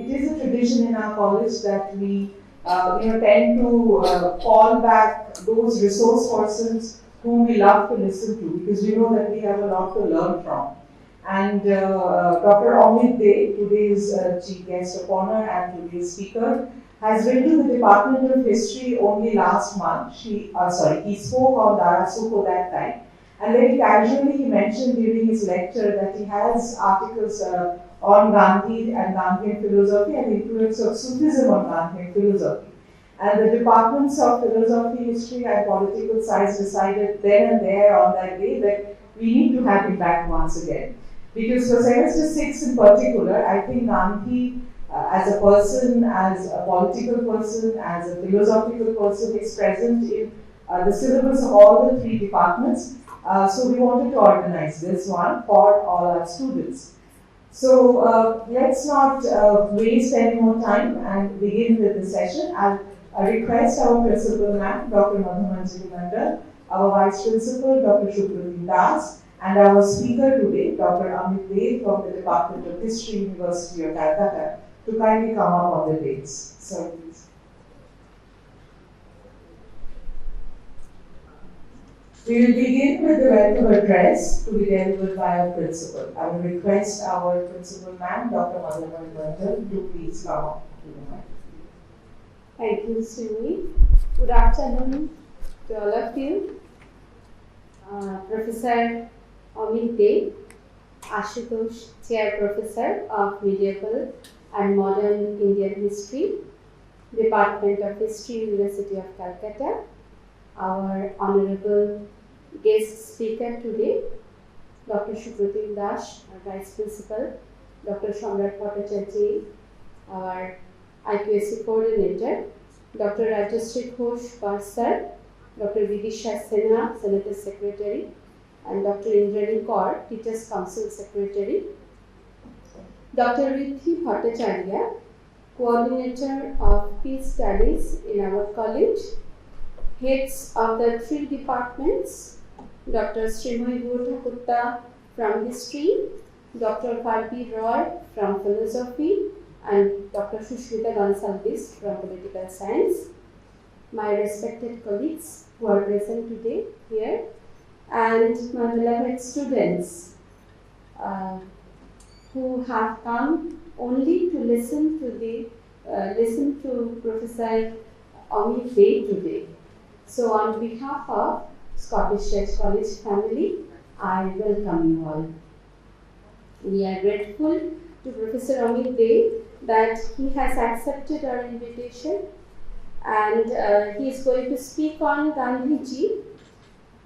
it is a tradition in our college that we tend to call back those resource persons whom we love to listen to, because we know that we have a lot to learn from. And Dr. Amit Dey, today's chief guest of honor and today's speaker, has been to the Department of History only last month. He spoke on Darasuko that time. And very casually he mentioned during his lecture that he has articles on Gandhi and Gandhian philosophy and the influence of Sufism on Gandhian philosophy. And the departments of philosophy, history and political science decided then and there on that day that we need to have him back once again. Because for semester 6 in particular, I think Gandhi as a person, as a political person, as a philosophical person is present in the syllabus of all the 3 departments. So we wanted to organize this one for all our students. So let's not waste any more time and begin with the session. I'll request our principal ma'am, Dr. Madhumanjali Mandal, our vice principal, Dr. Shukrati Das, and our speaker today, Dr. Amit Dey from the Department of History, University of Calcutta, to kindly come up on the dates. So please. We will begin with the welcome address to be delivered by our principal. I will request our principal ma'am, Dr. Madhumanjali Mandal, to please come up to the mic. Thank you, Srini. Good afternoon to all of you. Professor Amit Dey, Ashutosh, Chair Professor of Medieval and Modern Indian History, Department of History, University of Calcutta. Our honorable guest speaker today, Dr. Shukrati Das, our Vice Principal, Dr. Shamrat Bhattacharya, our IQAC Coordinator, Dr. Rajashri Ghosh, Sir, Dr. Vidisha Sinha, Senator Secretary, and Dr. Indrani Kaur, Teachers Council Secretary, Dr. Riddhi Bhattacharya, Coordinator of Peace Studies in our college, heads of the 3 departments, Dr. Srimoy Gurthakutta from History, Dr. Karbi Roy from Philosophy, and Dr. Shushmita Gonsalves from Political Science, my respected colleagues who are present today here, and my beloved students who have come only to listen to Professor Amit Dey today. So on behalf of Scottish Church College family, I welcome you all. We are grateful to Professor Amit Dey that he has accepted our invitation, and he is going to speak on Gandhiji.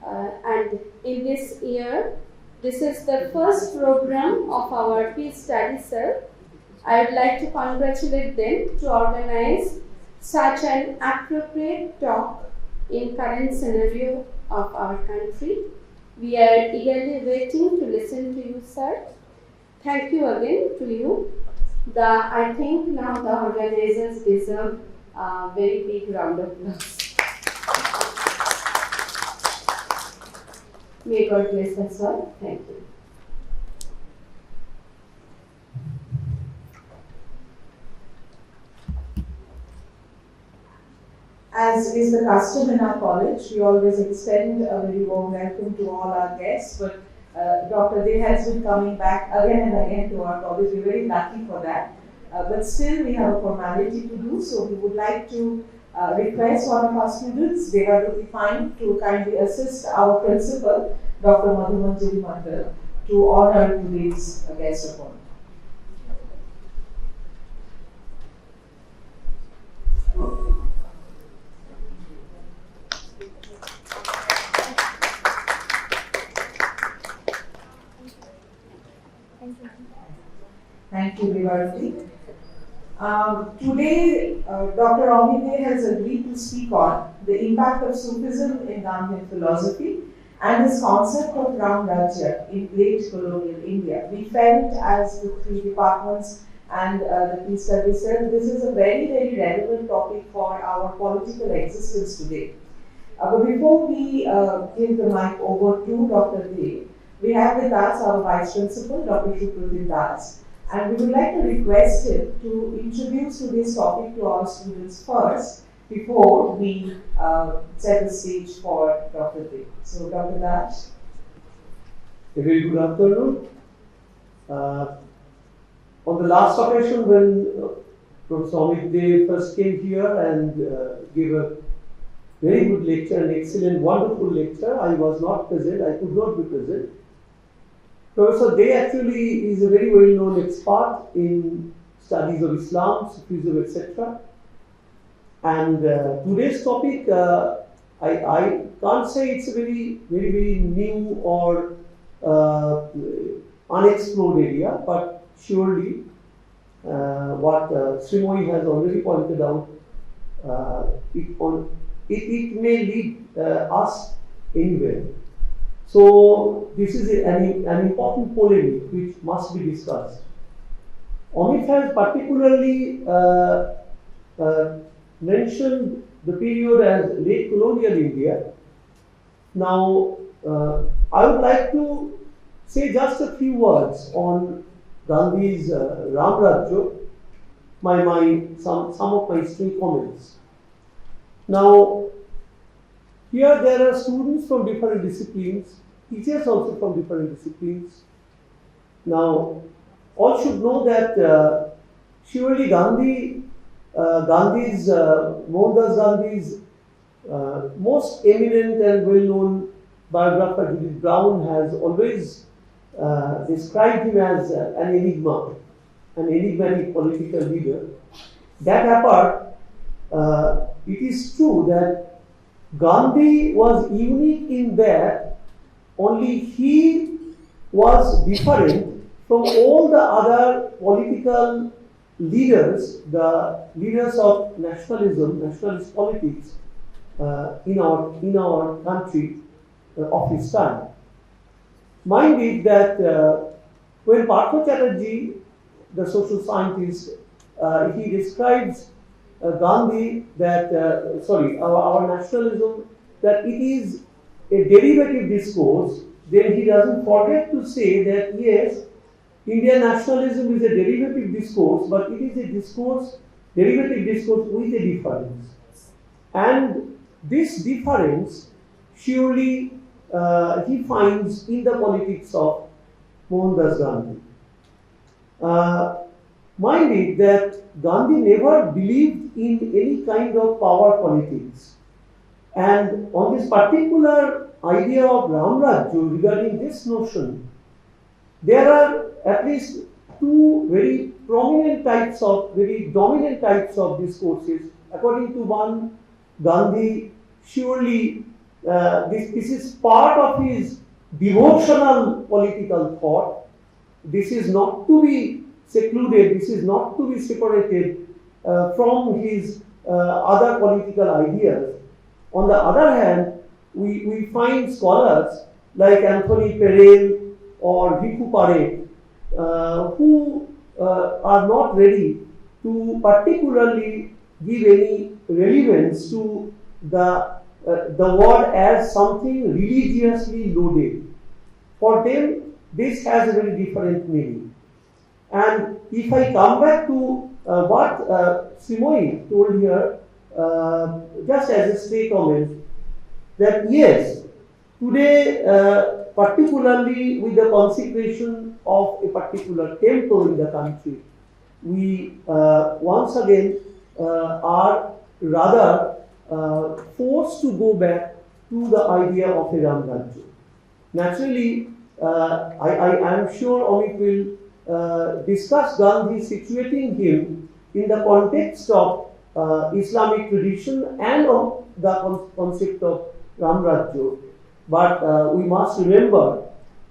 And in this year, this is the first program of our Peace Studies Cell. I would like to congratulate them to organize such an appropriate talk in current scenario of our country. We are eagerly waiting to listen to you, sir. Thank you again to you. I think now the organizers deserve a very big round of applause. May God bless us all. Thank you. As is the custom in our college, we always extend a very warm welcome to all our guests, but Dr. Dey has been coming back again and again to our college. We're very lucky for that. But still we have a formality to do, so we would like to request one of our students, Devadati Fine, to kindly assist our principal, Dr. Madhumanjali Mandal, to honor today's guest of honor. Thank you, Devadati. Today, Dr. Amit Dey has agreed to speak on the impact of Sufism in Gandhian philosophy and his concept of Ramarajya in late colonial India. We felt, as the 3 departments and the Peace Studies Cell, this is a very, very relevant topic for our political existence today. But before we give the mic over to Dr. Dey, we have with us our Vice Principal, Dr. Shukrati Das. And we would like to request him to introduce today's topic to our students first before we set the stage for Dr. Dev. So, Dr. Raj. A very good afternoon. On the last occasion when Professor Amit Dev first came here and gave a very good lecture, an excellent, wonderful lecture, I was not present, I could not be present. Professor Dev actually is a very well-known expert in studies of Islam, Sufism, etc. And today's topic, I can't say it's a very new or unexplored area, but surely what Srimoy has already pointed out, it may lead us anywhere. So this is an important polemic which must be discussed. Amit has particularly mentioned the period as late colonial India. Now, I would like to say just a few words on Gandhi's Ramarajya, some of my stray comments. Now, here there are students from different disciplines, teachers also from different disciplines. Now, all should know that surely Mohandas Gandhi's most eminent and well-known biographer Judith Brown has always described him as an enigma, an enigmatic political leader. That apart, it is true that Gandhi was unique in that only he was different from all the other political leaders, the leaders of nationalism, nationalist politics in our country of his time. Mind it that when Partha Chatterjee, the social scientist, he describes Gandhi that, our nationalism, that it is a derivative discourse, then he doesn't forget to say that yes, Indian nationalism is a derivative discourse, but it is a derivative discourse with a difference. And this difference surely he finds in the politics of Mohandas Gandhi. Mind it that Gandhi never believed in any kind of power politics. And on this particular idea of Ramarajya, regarding this notion, there are at least two very prominent types of, very dominant types of discourses. According to one, Gandhi surely this is part of his devotional political thought. This is not to be secluded, this is not to be separated from his other political ideas. On the other hand, we find scholars like Anthony Perel or Viku Parekh who are not ready to particularly give any relevance to the word as something religiously loaded. For them, this has a very different meaning. And if I come back to what Srimoy told here, just as a stray comment, that yes, today, particularly with the consecration of a particular temple in the country, we once again are rather forced to go back to the idea of a Ramarajya. Naturally, I am sure Amit will discuss Gandhi, situating him in the context of Islamic tradition and of the concept of Ramarajya. But we must remember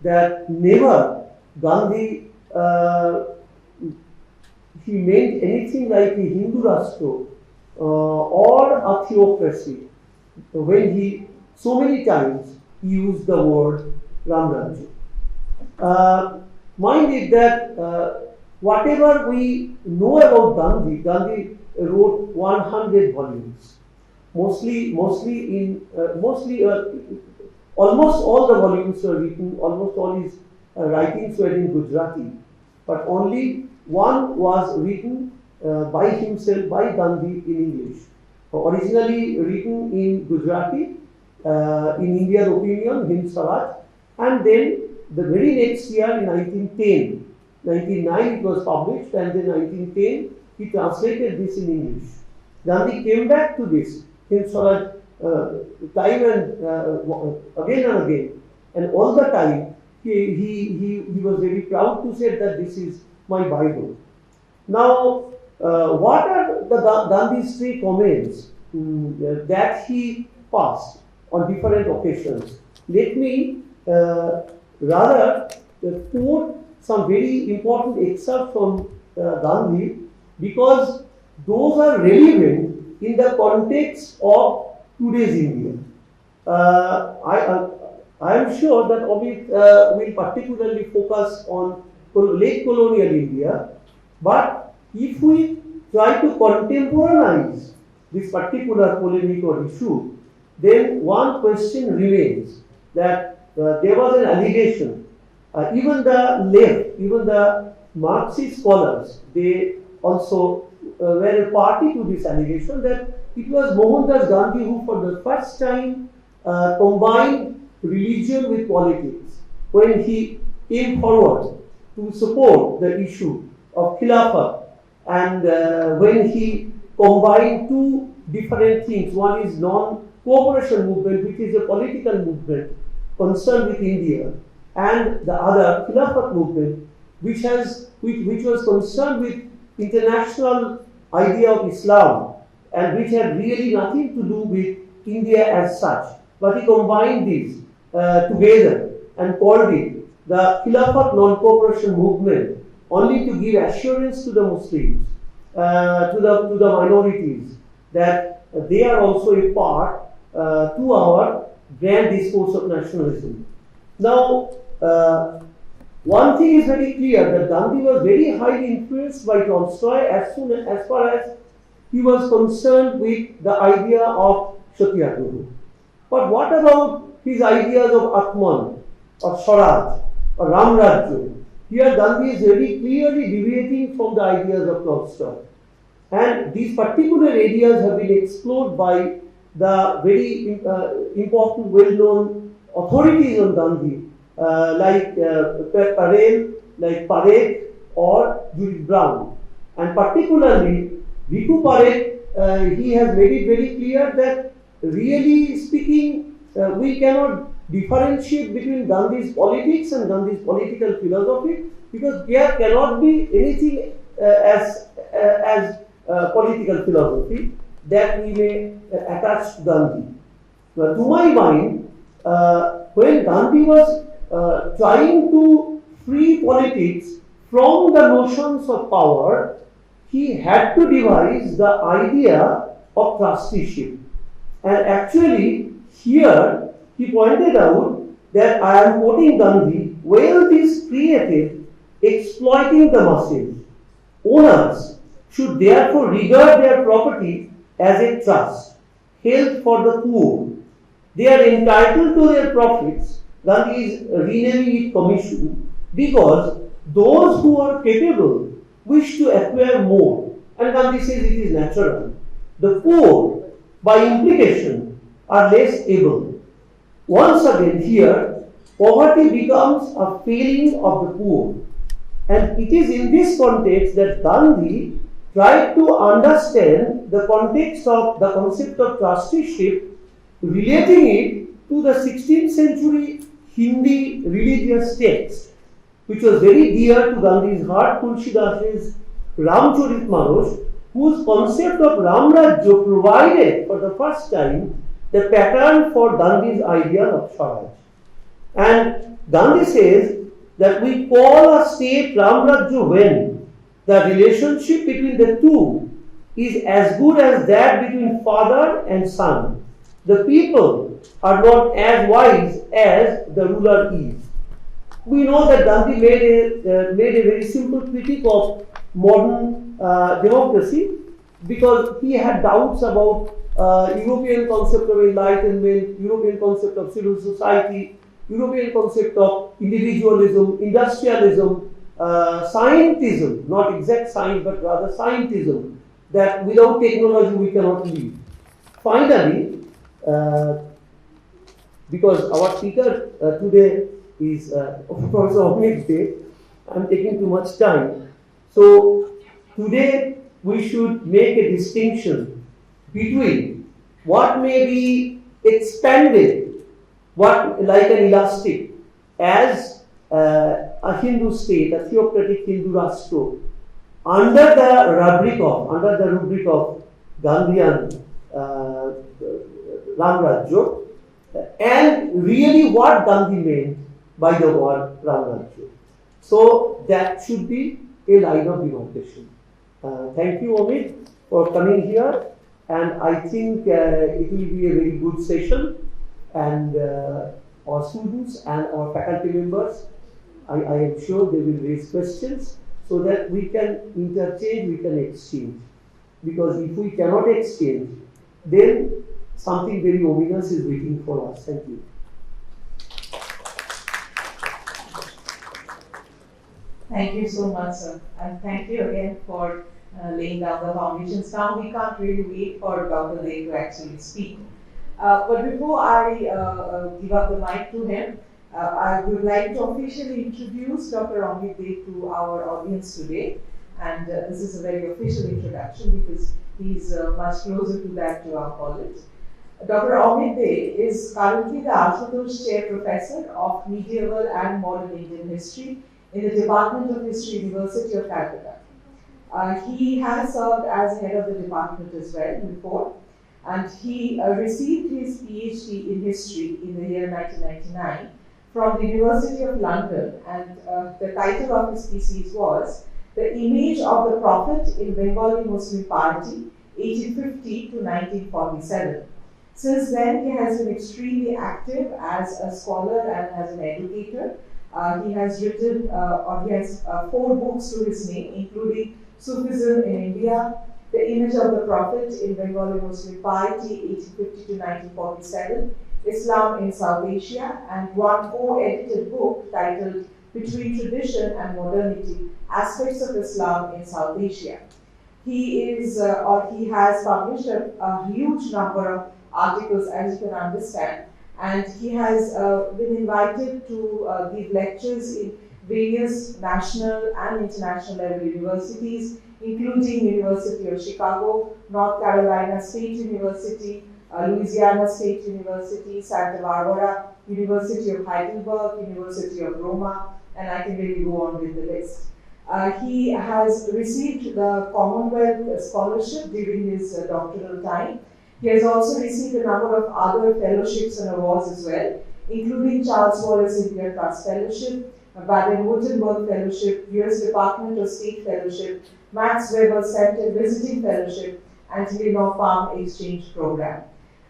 that never Gandhi he meant anything like a Hindu Rashtra or a theocracy when he so many times used the word Ramarajya. Mind it that whatever we know about Gandhi wrote 100 volumes. Almost all the volumes were written, almost all his writings were in Gujarati. but only one was written by himself, by Gandhi in English. Originally written in Gujarati, in Indian opinion, Hind Swaraj, and then the very next year in 1910, 1909 it was published, and then 1910 he translated this in English. Gandhi came back to this Hind Swaraj time and again and again, and all the time he was very proud to say that this is my Bible. Now, what are the Gandhi's three comments that he passed on different occasions? Let me rather quote some very important excerpts from Gandhi, because those are relevant in the context of today's India. I am sure that Amit will particularly focus on late colonial India, but if we try to contemporize this particular polemic or issue, then one question remains that there was an allegation. Even the left, even the Marxist scholars, they also were a party to this allegation that it was Mohandas Gandhi who for the first time combined religion with politics when he came forward to support the issue of Khilafat, and when he combined two different things. One is non-cooperation movement, which is a political movement concerned with India, and the other Khilafat movement, which was concerned with international idea of Islam, and which had really nothing to do with India as such. But he combined these together and called it the Khilafat non-cooperation movement, only to give assurance to the Muslims, to the minorities, that they are also a part to our grand discourse of nationalism. Now, one thing is very clear, that Gandhi was very highly influenced by Tolstoy as far as he was concerned with the idea of Satyagraha. But what about his ideas of Atman, or Swaraj, or Ramarajya? Here Gandhi is very clearly deviating from the ideas of Tolstoy. And these particular areas have been explored by the very important, well-known authorities on Gandhi, like Parel, like Parekh, or Judith Brown. And particularly, Ritu Parekh, he has made it very clear that really speaking, we cannot differentiate between Gandhi's politics and Gandhi's political philosophy, because there cannot be anything as political philosophy that we may attach to Gandhi. To my mind, when Gandhi was trying to free politics from the notions of power, he had to devise the idea of trusteeship. And actually, here he pointed out that, I am quoting Gandhi, wealth is created exploiting the masses. Owners should therefore regard their property as a trust, held for the poor. They are entitled to their profits. Gandhi is renaming it commission, because those who are capable wish to acquire more, and Gandhi says it is natural. The poor, by implication, are less able. Once again here, poverty becomes a failing of the poor. And it is in this context that Gandhi tried to understand the context of the concept of trusteeship, relating it to the 16th century Hindi religious text, which was very dear to Gandhi's heart, Tulsidasa's Ramcharitmanas, whose concept of Ramarajya provided for the first time the pattern for Gandhi's idea of Swaraj. And Gandhi says that we call a state Ramarajya when the relationship between the two is as good as that between father and son. The people are not as wise as the ruler is. We know that Gandhi made a very simple critique of modern democracy, because he had doubts about European concept of enlightenment, European concept of civil society, European concept of individualism, industrialism, scientism, not exact science, but rather scientism, that without technology we cannot live. Finally, because our speaker today is Professor Amit Day, I am taking too much time. So today we should make a distinction between what may be expanded, what like an elastic, as a Hindu state, a theocratic Hindu Rashtra, under the rubric of Gandhian Ramarajya, and really what Gandhi meant by the word Ramarajya. So that should be a line of demarcation. Thank you, Amit, for coming here, and I think it will be a very good session, and our students and our faculty members, I am sure they will raise questions so that we can interchange, we can exchange. Because if we cannot exchange, then something very ominous is waiting for us. Thank you. Thank you so much, sir. And thank you again for laying down the foundations. Now we can't really wait for Dr. Day to actually speak. But before I give up the mic to him, I would like to officially introduce Dr. Amit Day to our audience today. And this is a very official introduction because he's much closer to that to our college. Dr. Amit Day is currently the Ashutosh Chair Professor of Medieval and Modern Indian History in the Department of History, University of Calcutta. He has served as head of the department as well before, and he received his PhD in history in the year 1999 from the University of London, and the title of his thesis was The Image of the Prophet in Bengali Muslim Party, 1850 to 1947. Since then, he has been extremely active as a scholar and as an educator. He has written, he has 4 books to his name, including Sufism in India, The Image of the Prophet in Bengali Muslim Piety, 1850 to 1947, Islam in South Asia, and one co-edited book titled Between Tradition and Modernity, Aspects of Islam in South Asia. He is, or he has published a huge number of articles, as you can understand, and he has been invited to give lectures in various national and international level universities, including University of Chicago, North Carolina State University, Louisiana State University, Santa Barbara, University of Heidelberg, University of Roma, and I can really go on with the list. He has received the Commonwealth Scholarship during his doctoral time. He has also received a number of other fellowships and awards as well, including Charles Wallace India Trust Fellowship, Baden-Württemberg Fellowship, US Department of State Fellowship, Max Weber Center Visiting Fellowship, and Illinois Palm Exchange Program.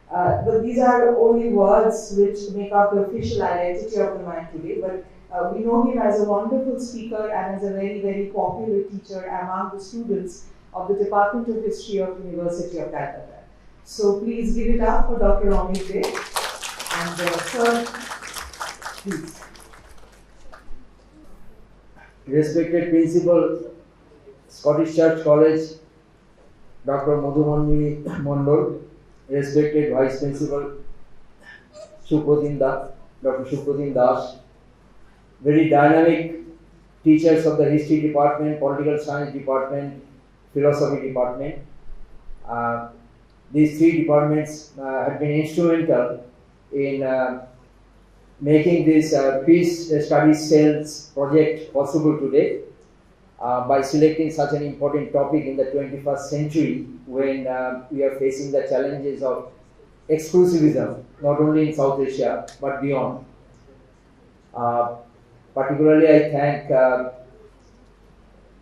But these are only words which make up the official identity of the man today, but we know him as a wonderful speaker and as a very, very popular teacher among the students of the Department of History of University of Calcutta. So please give it up for Dr. Amit Day. And sir, please. Respected Principal, Scottish Church College, Dr. Madhumanjari Mondol, respected Vice Principal, Dr. Supratin Das, very dynamic teachers of the History Department, Political Science Department, Philosophy Department. These 3 departments have been instrumental in making this Peace Studies Cells project possible today by selecting such an important topic in the 21st century when we are facing the challenges of exclusivism, not only in South Asia but beyond. Particularly, I thank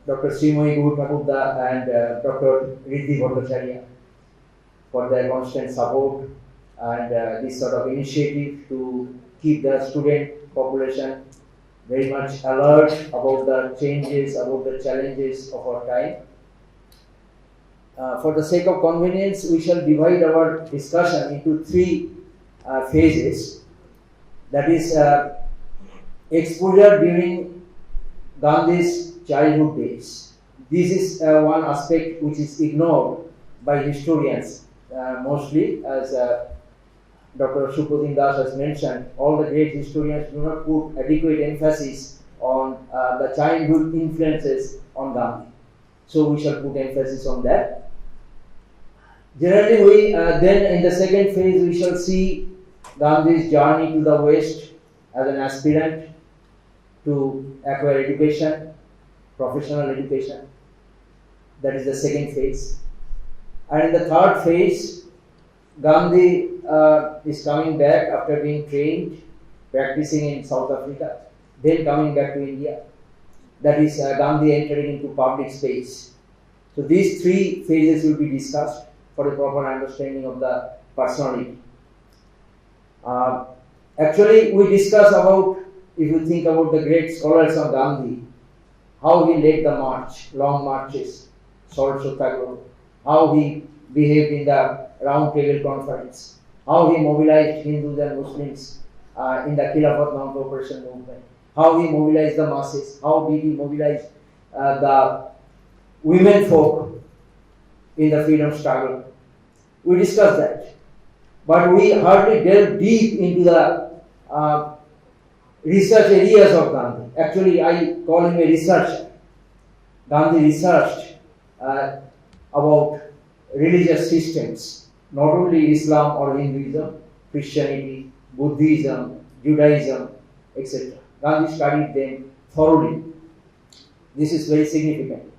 Dr. Srimoyi Guhutakuda and Dr. Riddhi Bhattacharya for their constant support and this sort of initiative to keep the student population very much alert about the changes, about the challenges of our time. For the sake of convenience, we shall divide our discussion into 3 phases. That is, exposure during Gandhi's childhood days. This is one aspect which is ignored by historians, mostly as Dr. Subodhin Das has mentioned. All the great historians do not put adequate emphasis on the childhood influences on Gandhi. So we shall put emphasis on that. Generally, we then in the second phase we shall see Gandhi's journey to the West as an aspirant to acquire education, professional education. That is the second phase. And in the third phase, Gandhi is coming back after being trained, practicing in South Africa, then coming back to India. That is Gandhi entering into public space. So these three phases will be discussed for a proper understanding of the personality. Actually, we discuss about, if you think about the great scholars of Gandhi, how he led the march, long marches, Salt Satyagraha, how he behaved in the Round Table Conference, how he mobilized Hindus and Muslims in the Khilafat non-cooperation movement, how he mobilized the masses, how did he mobilize the women folk in the freedom struggle. We discussed that. But we hardly delve deep into the research areas of Gandhi. Actually, I call him a researcher. Gandhi researched about religious systems, not only Islam or Hinduism, Christianity, Buddhism, Judaism, etc. Gandhi studied them thoroughly. This is very significant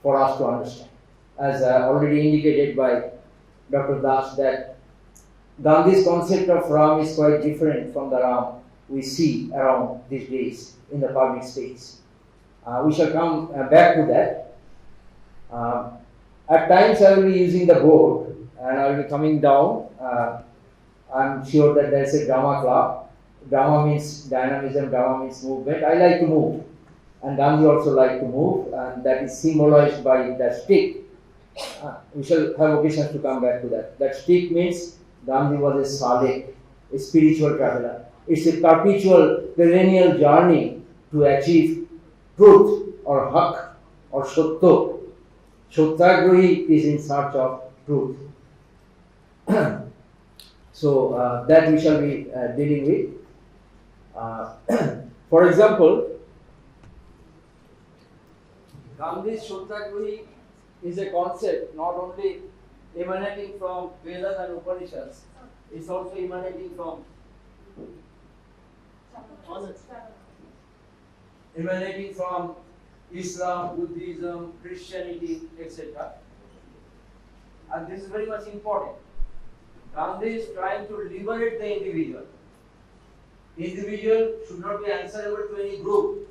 for us to understand. As already indicated by Dr. Das, that Gandhi's concept of Ram is quite different from the Ram we see around these days in the public space. We shall come back to that. At times I will be using the board and I will be coming down. I'm sure that there is a drama club. Drama means dynamism, drama means movement. I like to move, and Gandhi also liked to move, and that is symbolized by the stick. We shall have occasions to come back to that. That stick means Gandhi was a salik, a spiritual traveler. It's a perpetual, perennial journey to achieve truth or haq or satya. Satyagrahi is in search of truth. So that we shall be dealing with. For example, Gandhi's Satyagrahi is a concept not only emanating from Vedas and Upanishads, it's also emanating from Islam, Buddhism, Christianity, etc. And this is very much important. Gandhi is trying to liberate the individual. Individual should not be answerable to any group.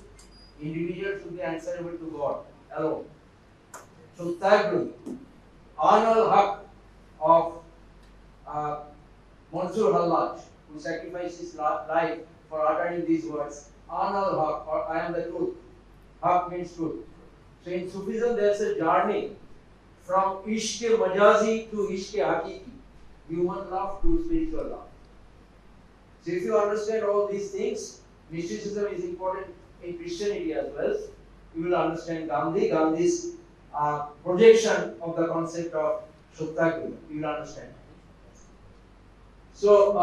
Individual should be answerable to God alone. So, Satyagrahi, annual haq of Mansur Hallaj, who sacrificed his life for uttering these words, annual haq, or I am the truth. Haq means truth. So in Sufism there is a journey from Ishq Majazi to Ishq Hakiki, human love to spiritual love. So if you understand all these things, mysticism is important in Christianity as well. You will understand Gandhi's projection of the concept of Satyagrahi. You will understand. So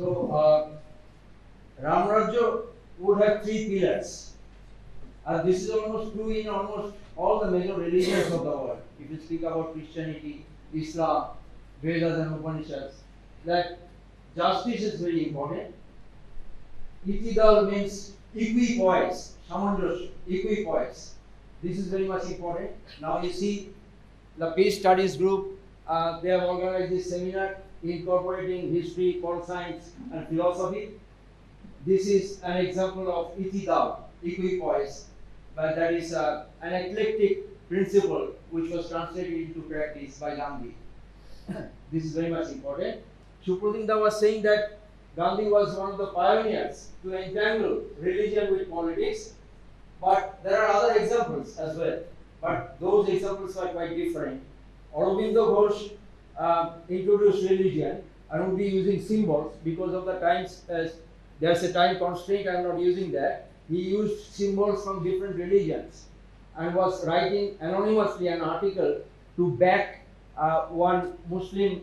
So, Ramarajya would have three pillars. This is almost true in almost all the major religions of the world. If you speak about Christianity, Islam, Vedas and Upanishads, that justice is very important. Itidal means equipoise, samanjasya, equipoise. This is very much important. Now you see the Peace Studies group, they have organized this seminar incorporating history, pol science and philosophy. This is an example of itidal, equipoise, but that is an eclectic principle which was translated into practice by Gandhi. This is very much important. Shupradinda was saying that Gandhi was one of the pioneers to entangle religion with politics, but there are other examples as well. But those examples are quite different. Aurobindo Ghosh introduced religion and would be using symbols because of the times. There's a time constraint, I'm not using that. He used symbols from different religions and was writing anonymously an article to back one Muslim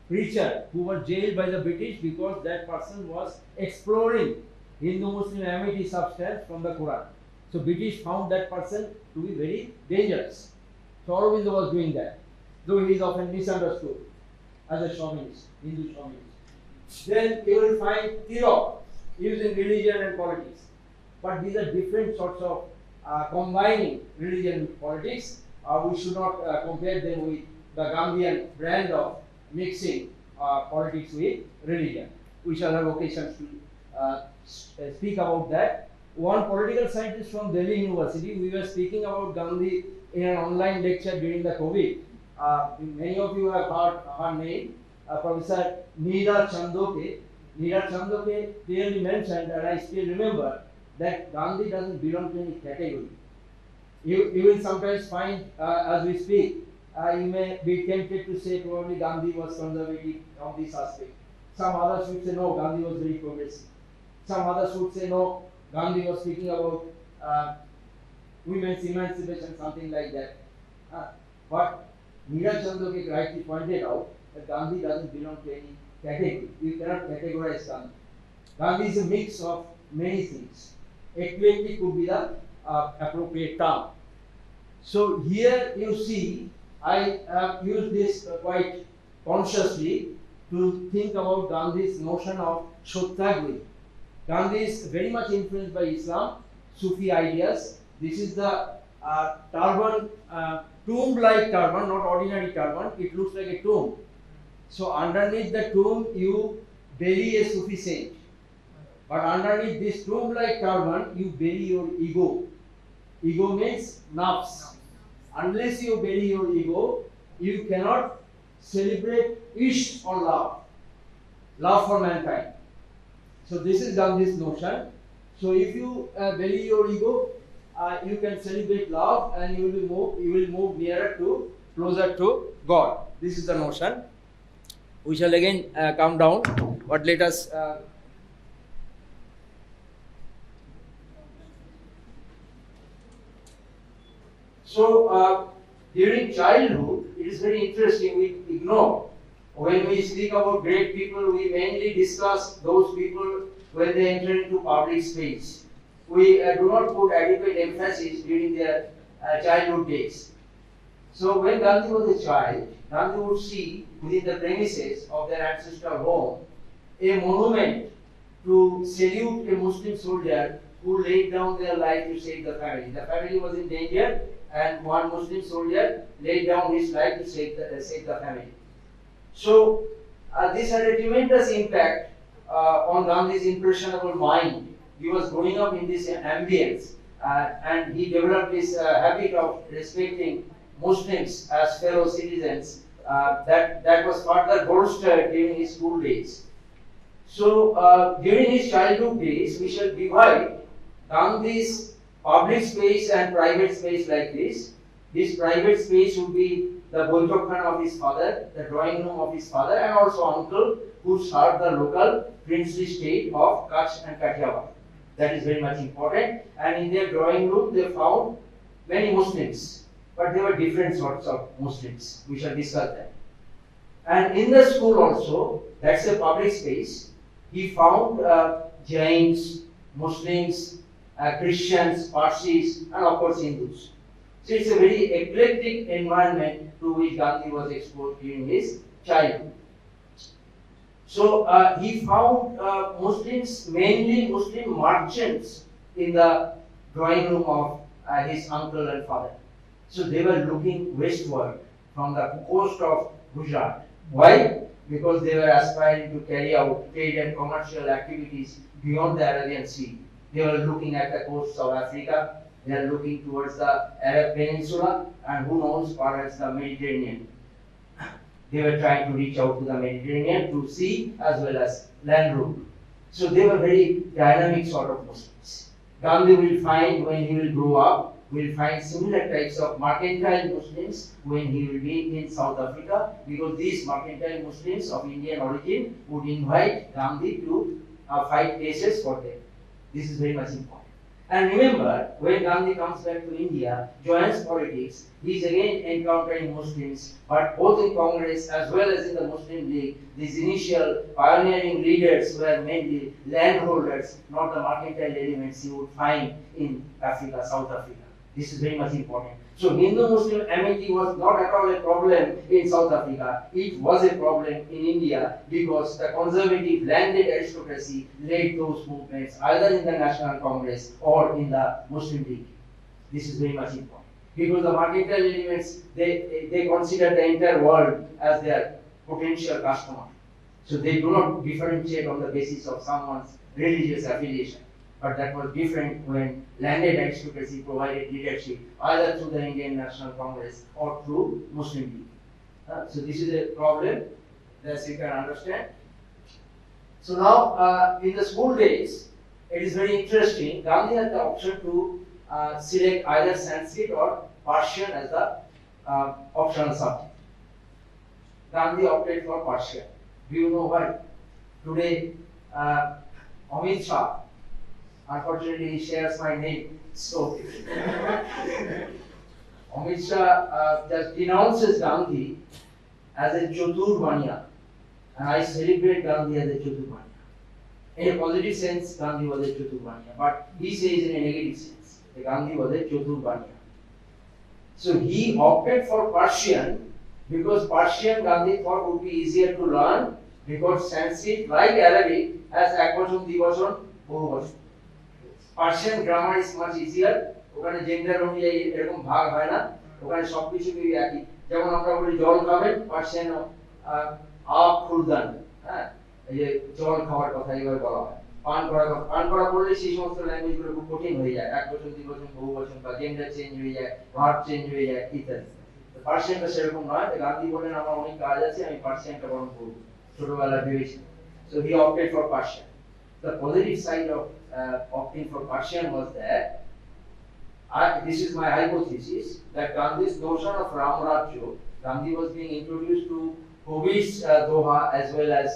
preacher who was jailed by the British because that person was exploring Hindu-Muslim amity substance from the Quran. So British found that person to be very dangerous. So Aurobindo was doing that, though he is often misunderstood as a chauvinist, Hindu chauvinist. Then you will find Tirok using religion and politics. But these are different sorts of combining religion with politics. We should not compare them with the Gandhian brand of mixing politics with religion. We shall have occasions to speak about that. One political scientist from Delhi University, we were speaking about Gandhi in an online lecture during the COVID. Many of you have heard her name, Professor Neera Chandoke. Neera Chandoke clearly mentioned, and I still remember, that Gandhi doesn't belong to any category. You will sometimes find, as we speak, you may be tempted to say probably Gandhi was conservative on this aspect. Some others would say no, Gandhi was very progressive. Some others would say no, Gandhi was speaking about women's emancipation, something like that. But Neera Chandoke rightly pointed out that Gandhi doesn't belong to any category. You cannot categorize Gandhi. Gandhi is a mix of many things. Eclectic could be the appropriate term. So here you see, I have used this quite consciously to think about Gandhi's notion of Shottagri. Gandhi is very much influenced by Islam, Sufi ideas. This is the turban, tomb-like turban, not ordinary turban. It looks like a tomb. So underneath the tomb, you bury a Sufi saint. But underneath this tomb-like turban, you bury your ego. Ego means nafs. Unless you bury your ego, you cannot celebrate ishq or love for mankind. So this is Gandhi's notion. So if you bury your ego, you can celebrate love, and you will move closer to God. This is the notion. We shall again come down, but let us. So during childhood, it is very interesting. We ignore. When we speak about great people, we mainly discuss those people when they enter into public space. We do not put adequate emphasis during their childhood days. So when Gandhi was a child, Gandhi would see within the premises of their ancestral home a monument to salute a Muslim soldier who laid down their life to save the family. The family was in danger, and one Muslim soldier laid down his life to save the family. So this had a tremendous impact on Gandhi's impressionable mind. He was growing up in this ambience, and he developed this habit of respecting Muslims as fellow citizens. That was further bolstered during his school days. So during his childhood days, we shall divide Gandhi's public space and private space like this. This private space would be the Boitokkhana of his father, the drawing room of his father, and also uncle who served the local princely state of Kutch and Kathiawar. That is very much important. And in their drawing room, they found many Muslims, but they were different sorts of Muslims. We shall discuss that. And in the school also, that's a public space. he found Jains, Muslims, Christians, Parsis, and of course Hindus. So it's a very eclectic environment to which Gandhi was exposed during his childhood. So he found Muslims, mainly Muslim merchants, in the drawing room of his uncle and father. So they were looking westward from the coast of Gujarat. Why? Because they were aspiring to carry out trade and commercial activities beyond the Arabian Sea. They were looking at the coasts of Africa, they are looking towards the Arab Peninsula, and who knows, perhaps the Mediterranean. They were trying to reach out to the Mediterranean through sea as well as land route. So they were very dynamic sort of Muslims. Gandhi will find, when he will grow up, will find similar types of mercantile Muslims when he will be in South Africa, because these mercantile Muslims of Indian origin would invite Gandhi to fight cases for them. This is very much important. And remember, when Gandhi comes back to India, joins politics, he is again encountering Muslims, but both in Congress as well as in the Muslim League, these initial pioneering leaders were mainly landholders, not the mercantile elements you would find in Africa, South Africa. This is very much important. So Hindu-Muslim amity was not at all a problem in South Africa. It was a problem in India because the conservative landed aristocracy led those movements either in the National Congress or in the Muslim League. This is very much important. Because the mercantile elements, they consider the entire world as their potential customer. So they do not differentiate on the basis of someone's religious affiliation. But that was different when landed aristocracy provided leadership either through the Indian National Congress or through Muslim League. So this is a problem that you can understand. So now in the school days, it is very interesting. Gandhi had the option to select either Sanskrit or Persian as the optional subject. Gandhi opted for Persian. Do you know why? Today, Amit Shah, unfortunately, he shares my name, so Amit Shah just denounces Gandhi as a Chaturvanya, and I celebrate Gandhi as a Chaturvanya. In a positive sense, Gandhi was a Chaturvanya, but he says in a negative sense that Gandhi was a Chaturvanya. So he opted for Persian because Persian Gandhi thought would be easier to learn, because Sanskrit, like Arabic, has ekvachon, dvachon, bahuvachon. Persian grammar is much easier. ওখানে gender অনুযায়ী এরকম ভাগ হয় না, ওখানে সবকিছু একই। যেমন আমরা বলি জল খাবেন, পার্সিয়ান আপ খুরদান, হ্যাঁ, এই যে জল খাওয়ার কথা এইভাবে বলা হয়। পান করা কথা, পান করা বললে সেই সমস্ত ল্যাঙ্গুয়েজ গুলো খুব কঠিন হয়ে যায়, এক বচন দ্বিবচন বহুবচন বা জেন্ডার চেঞ্জ হয়ে যায়, ভার্ব চেঞ্জ হয়ে যায় ইত্যাদি। পার্সিয়ানটা সেরকম নয়। গান্ধী বললেন আমার অনেক কাজ আছে, আমি পার্সিয়ানটা বরং করব, ছোটবেলায় ভেবেছিলাম। So he opted for Persian. The positive side of opting for Persian was that, this is my hypothesis, that Gandhi's notion of Ramarajya, Gandhi was being introduced to Hobbies Doha as well as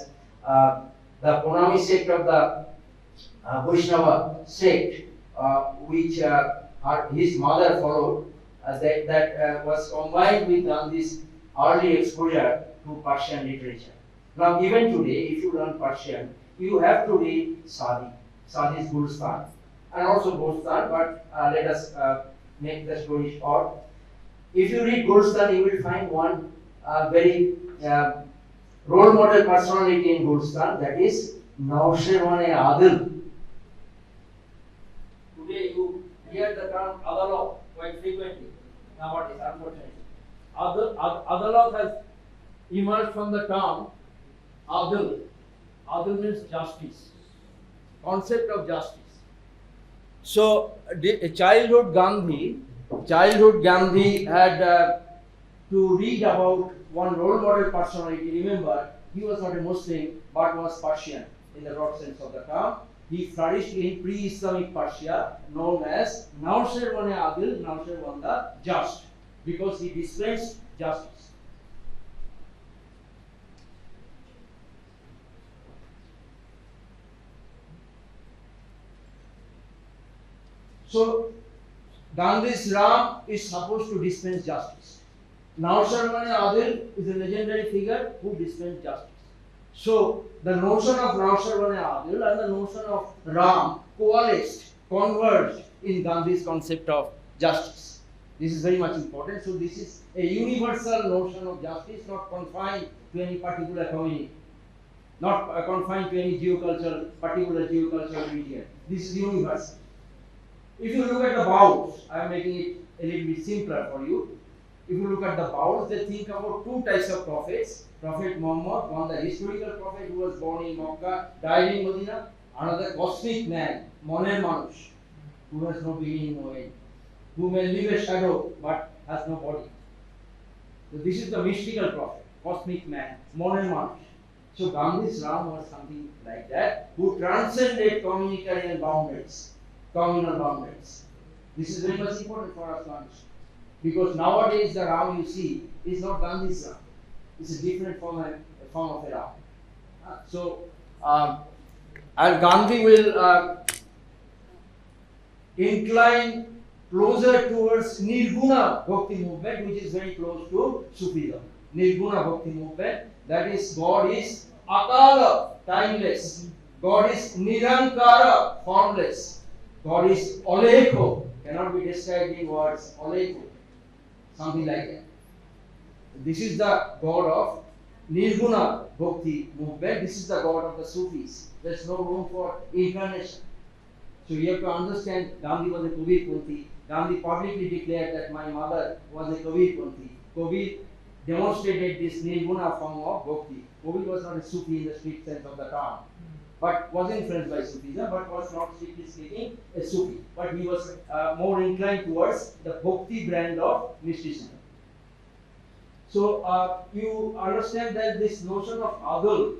the Konami sect of the Vaishnava sect, which his mother followed, that was combined with Gandhi's early exposure to Persian literature. Now even today, if you learn Persian, you have to read Sadi. Sadi's Gulstan, and also Gulstan, but let us make the story short. If you read Gulstan, you will find one very role model personality in Gulstan, that is Nausherwane Adil. Today you hear the term Adalat quite frequently. Nowadays, unfortunately, Adalat has emerged from the term Adil. Adil means justice. Concept of justice. So, childhood Gandhi had to read about one role model personality. Remember, he was not a Muslim but was Persian in the broad sense of the term. He flourished in pre-Islamic Persia, known as Nausherwane Adil, Nausherwane the Just, because he dispensed justice. So, Gandhi's Ram is supposed to dispense justice. Nausherwane Adil is a legendary figure who dispensed justice. So the notion of Nausharvane Adil and the notion of Ram coalesced, converged in Gandhi's concept of justice. This is very much important. So this is a universal notion of justice, not confined to any particular community, not confined to any particular geocultural region. This is universal. If you look at the Baus, I am making it a little bit simpler for you. If you look at the Baus, they think about two types of prophets. Prophet Muhammad, one the historical prophet who was born in Makkah, died in Medina. Another cosmic man, Moner Manush, who has no beginning, no end, who may leave a shadow but has no body. So this is the mystical prophet, cosmic man, Moner Manush. So Gandhi's Ram was something like that, who transcended communitarian boundaries, communal boundaries. This is very much important for us to understand. Because nowadays the Ram you see is not Gandhi's Ram. It's a different form of a Ram. And Gandhi will incline closer towards Nirguna Bhakti movement, which is very close to Sufism. Nirguna Bhakti movement, that is, God is Akala, timeless. God is Nirankara, formless. God is Oleko, cannot be described in words, Oleko, something like that. This is the God of Nirguna Bhakti movement. This is the God of the Sufis. There is no room for incarnation. So you have to understand, Gandhi was a Kabir-Panthi. Gandhi publicly declared that my mother was a Kabir-Panthi. Kabir demonstrated this Nirguna form of Bhakti. Kabir was not a Sufi in the strict sense of the term, but was influenced by Sufism, but was not strictly speaking a Sufi. But he was more inclined towards the Bhakti brand of mysticism. So you understand that this notion of Adul,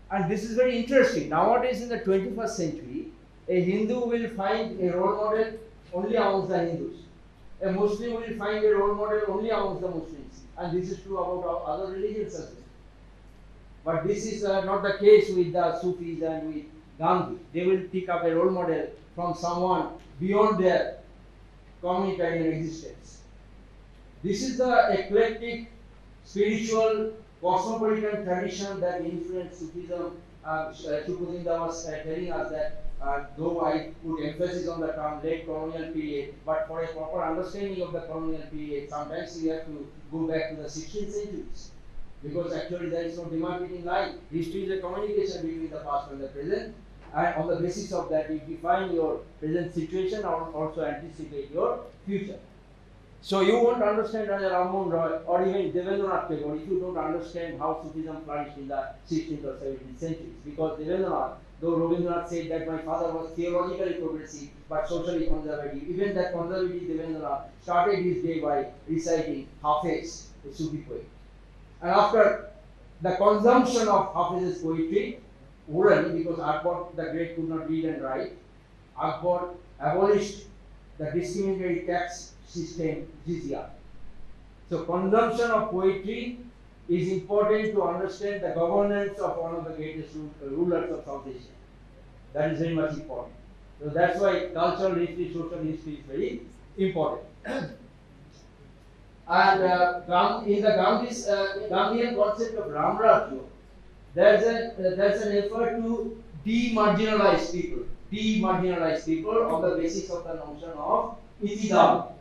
and this is very interesting. Nowadays in the 21st century, a Hindu will find a role model only amongst the Hindus. A Muslim will find a role model only amongst the Muslims. And this is true about other religions as well. But this is not the case with the Sufis and with Gandhi. They will pick up a role model from someone beyond their communitarian existence. This is the eclectic, spiritual, cosmopolitan tradition that influenced Sufism. Shukudinda was telling us that though I put emphasis on the term late colonial period, but for a proper understanding of the colonial period, sometimes we have to go back to the 16th centuries. Because actually there is no demarcating line. History is a communication between the past and the present, and on the basis of that you define your present situation or also anticipate your future. So you won't understand Raja Rammohn Roy or even Devendranath Tagore if you don't understand how Sufism flourished in the 16th or 17th centuries. Because Devendranath, though Rabindranath said that my father was theologically progressive but socially conservative, even that conservative Devendranath started his day by reciting Hafiz, a Sufi poet. And after the consumption of Hafiz's poetry, orally, because Akbar the Great could not read and write, Akbar abolished the discriminatory tax system, jizya. So consumption of poetry is important to understand the governance of one of the greatest rulers of South Asia. That is very much important. So that's why cultural history, social history is very important. And in the Gandhian concept of Ramarajya, there's an effort to demarginalize people on the basis of the notion of itidal,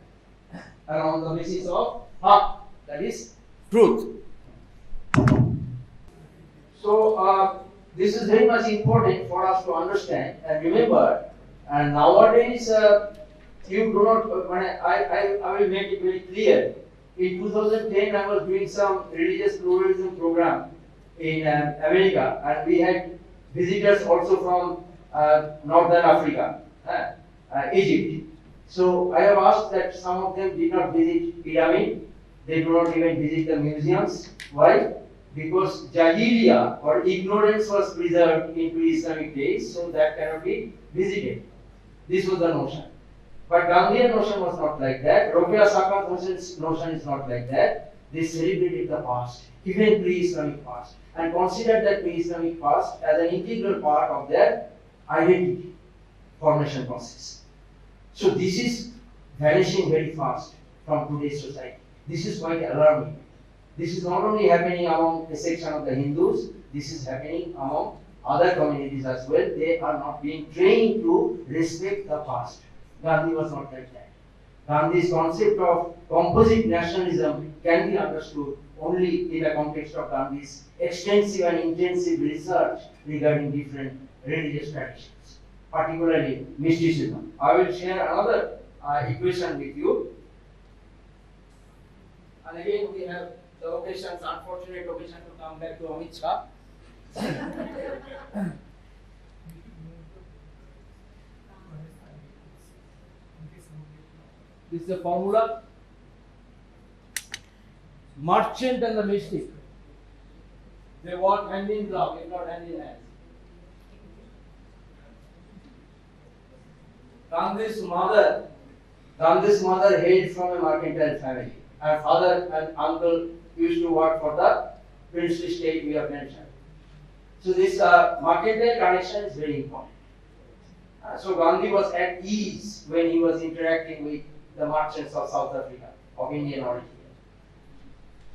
and on the basis of haq, that is truth. So this is very much important for us to understand and remember. And nowadays, you do not. I will make it very clear. In 2010, I was doing some religious pluralism program in America, and we had visitors also from Northern Africa, Egypt. So I have asked that some of them did not visit pyramid. They do not even visit the museums. Why? Because Jahiliya or ignorance was preserved in pre-Islamic days, so that cannot be visited. This was the notion. But Gandhian notion was not like that. Rokeya Sakat notion is not like that. They celebrated the past, even pre-Islamic past, and considered that pre-Islamic past as an integral part of their identity formation process. So this is vanishing very fast from today's society. This is quite alarming. this is not only happening among a section of the Hindus, this is happening among other communities as well. They are not being trained to respect the past. Gandhi was not like that. Gandhi's concept of composite nationalism can be understood only in the context of Gandhi's extensive and intensive research regarding different religious traditions, particularly mysticism. I will share another equation with you. And again, we have the occasions, unfortunate occasion to come back to Amit Shah. This is the formula. Merchant and the mystic, they walk hand in glove, if not hand in hand. Gandhi's mother hailed from a mercantile family. Her father and uncle used to work for the princely state we have mentioned. So this mercantile connection is very important. So Gandhi was at ease when he was interacting with the merchants of South Africa, of Indian origin.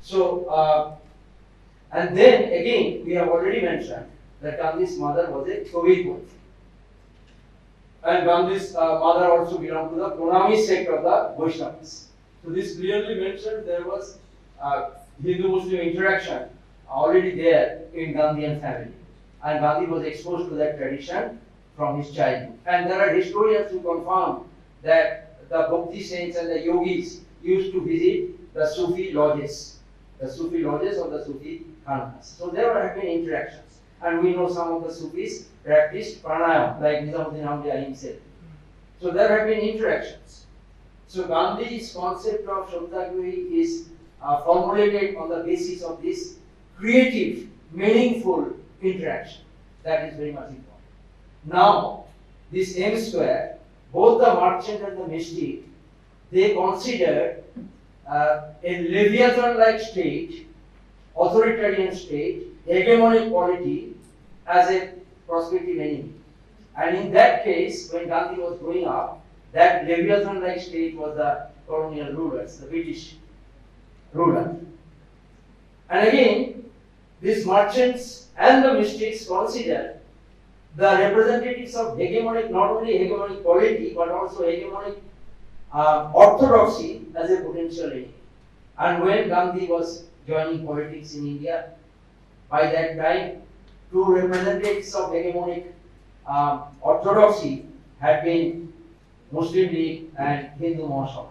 So, and then again, we have already mentioned that Gandhi's mother was a Kavi poet. And Gandhi's mother also belonged to the Pranami sect of the Vaishnavas. So this clearly mentioned there was Hindu-Muslim interaction already there in Gandhian family. And Gandhi was exposed to that tradition from his childhood. And there are historians who confirm that the Bhakti saints and the yogis used to visit the Sufi lodges. The Sufi lodges or the Sufi khanqahs. So there have been interactions. And we know some of the Sufis practiced pranayam, like Nizamuddin Hamdiya himself. So there have been interactions. So Gandhi's concept of Satyagrahi is formulated on the basis of this creative, meaningful interaction. That is very much important. Now, this M square, both the merchant and the mystic, they considered a Leviathan-like state, authoritarian state, hegemonic polity as a prospective enemy. And in that case, when Gandhi was growing up, that Leviathan-like state was the colonial rulers, the British ruler. And again, these merchants and the mystics consider the representatives of hegemonic, not only hegemonic polity, but also hegemonic orthodoxy as a potential enemy. And when Gandhi was joining politics in India, by that time, two representatives of hegemonic orthodoxy had been Muslim League and Hindu Mahasabha.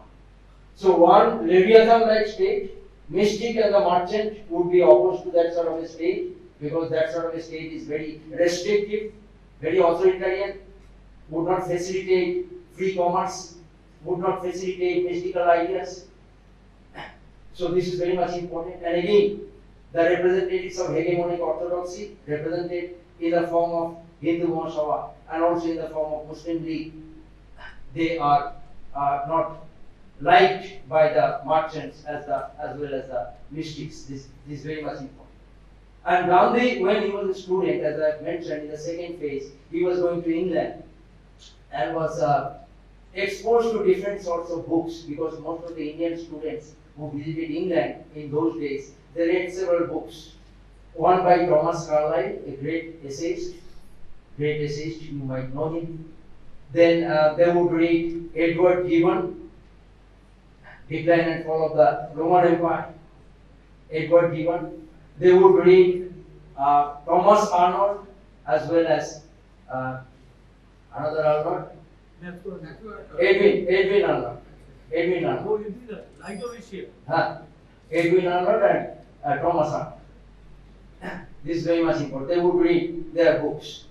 So one Leviathan-like state, mystic and the merchant would be opposed to that sort of a state, because that sort of a state is very restrictive, very authoritarian, would not facilitate free commerce, would not facilitate mystical ideas. So this is very much important. And again, the representatives of hegemonic orthodoxy, represented in the form of Hindu Mahasabha and also in the form of Muslim League, they are not liked by the merchants as well as the mystics. This is very much important. And Gandhi, when he was a student, as I mentioned in the second phase, he was going to England and was exposed to different sorts of books, because most of the Indian students who visited England in those days, they read several books. One by Thomas Carlyle, a great essayist, you might know him. Then they would read Edward Gibbon, Decline and Fall of the Roman Empire, Edward Gibbon. They would read Thomas Arnold, as well as another Arnold, Edwin Arnold. Edwin Arnold and Thomas Arnold. This is very much important. They would read their books.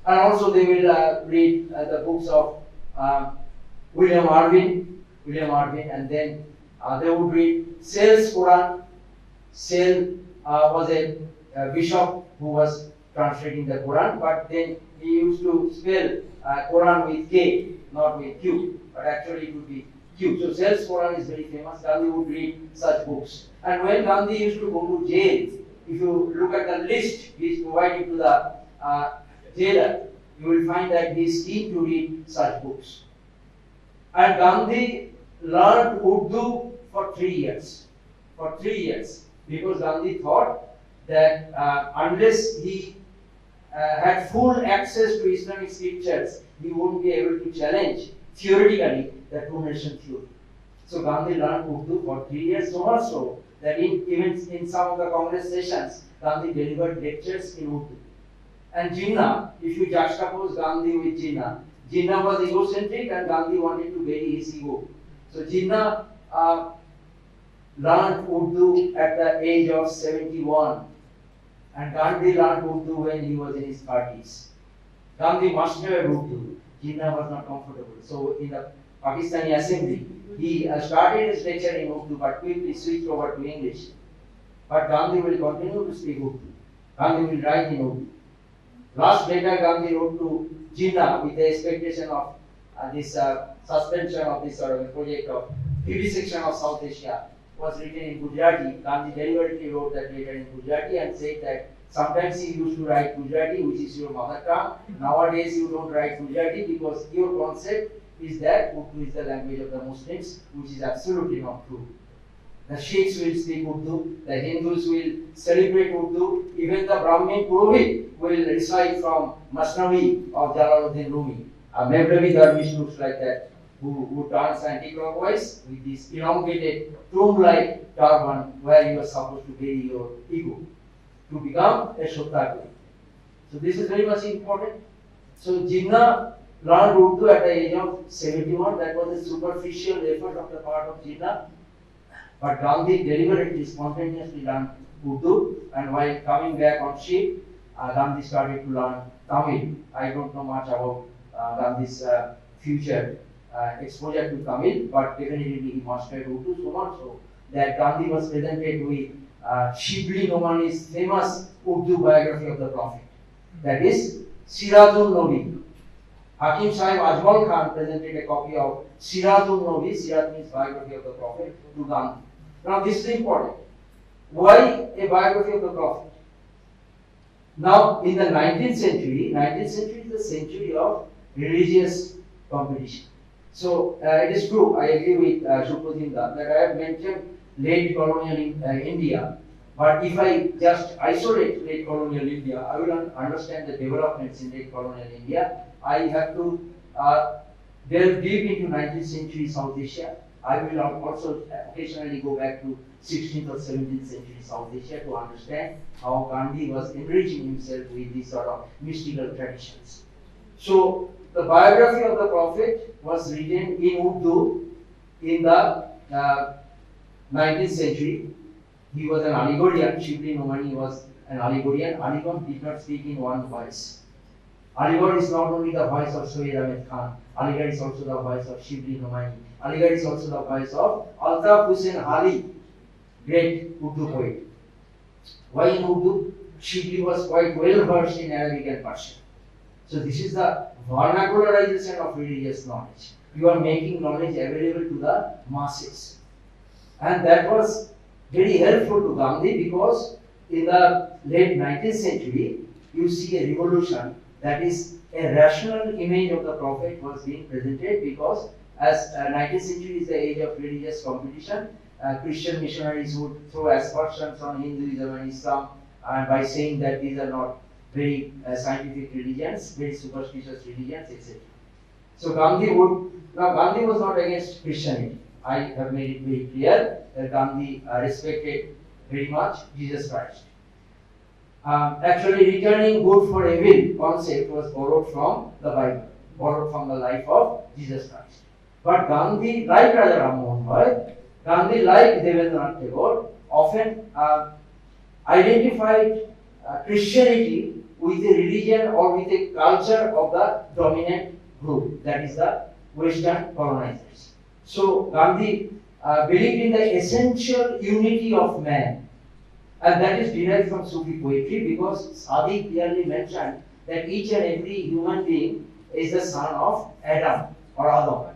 And also they will read the books of William Irvine, and then they would read Sell's Quran. Sell was a bishop who was translating the Quran, but then he used to spell Quran with K, not with Q, but actually it would be Q. So Sell's Quran is very famous. Gandhi would read such books. And when Gandhi used to go to jail, if you look at the list he is providing to the jailer, you will find that he is keen to read such books. And Gandhi learned Urdu for 3 years. For 3 years. because Gandhi thought that unless he had full access to Islamic scriptures, he wouldn't be able to challenge theoretically the two-nation theory. So Gandhi learned Urdu for 3 years, so much so that even in some of the Congress sessions, Gandhi delivered lectures in Urdu. And Jinnah, if you juxtapose Gandhi with Jinnah, Jinnah was egocentric and Gandhi wanted to bury his ego. So Jinnah learned Urdu at the age of 71, and Gandhi learned Urdu when he was in his 30s. Gandhi mastered Urdu. Jinnah was not comfortable. So in the Pakistani assembly, he started his lecture in Urdu but quickly switched over to English. But Gandhi will continue to speak Urdu. Gandhi will write in Urdu. Last letter Gandhi wrote to Jinnah with the expectation of this suspension of this sort of a project of vivisection of South Asia was written in Gujarati. Gandhi deliberately wrote that letter in Gujarati and said that sometimes he used to write Gujarati, which is your mother tongue. Nowadays you don't write Gujarati because your concept is that Urdu is the language of the Muslims, which is absolutely not true. The Sikhs will speak Urdu, the Hindus will celebrate Urdu, even the Brahmin Purohit will recite from Masnavi of Jalaluddin Rumi. A Mevlevi Darwish looks like that, who turns anti-clockwise with this elongated tomb-like turban where you are supposed to bury your ego to become a Shottagri. So this is very much important. So Jinnah learned Urdu at the age of 71. That was a superficial effort of the part of Jinnah. But Gandhi deliberately, spontaneously learned Urdu, and while coming back on ship, Gandhi started to learn Tamil. I don't know much about Gandhi's future exposure to Tamil, but definitely he mastered Urdu so much so that Gandhi was presented with Shibli Nomani's famous Urdu biography of the Prophet. That is Siratul Nabi. Hakim Sahib Ajmal Khan presented a copy of Siratul Nabi, Sirat means biography of the Prophet, to Gandhi. Now this is important. Why a biography of the Prophet? Now in the 19th century is the century of religious competition. So it is true, I agree with Shubhodinda that I have mentioned late colonial India. But if I just isolate late colonial India, I will understand the developments in late colonial India. I have to delve deep into 19th century South Asia. I will also occasionally go back to 16th or 17th century South Asia to understand how Gandhi was enriching himself with these sort of mystical traditions. So the biography of the Prophet was written in Urdu in the 19th century. He was an Aligorian. Shibli Nomani was an Aligorian. Aligarh did not speak in one voice. Aligarh is not only the voice of Sohail Ahmed Khan. Aligarh is also the voice of Shibli Nomani. Aligarh is also the voice of Altaf Hussain Ali, great Urdu poet. Why in Urdu? Shibli was quite well versed in Arabic and Persian. So this is the vernacularization of religious knowledge. You are making knowledge available to the masses. And that was very helpful to Gandhi because in the late 19th century, you see a revolution, that is a rational image of the Prophet was being presented because as 19th century is the age of religious competition, Christian missionaries would throw aspersions on Hinduism and Islam and by saying that these are not very scientific religions, very superstitious religions, etc. So Gandhi was not against Christianity. I have made it very clear that Gandhi respected very much Jesus Christ. Actually, returning good for evil concept was borrowed from the Bible, borrowed from the life of Jesus Christ. But Gandhi, like Raja Ram Mohan Roy, Gandhi, like Devendranath Tagore, often identified Christianity with a religion or with a culture of the dominant group, that is the Western colonizers. So Gandhi believed in the essential unity of man, and that is derived from Sufi poetry because Sadi clearly mentioned that each and every human being is the son of Adam or Adam.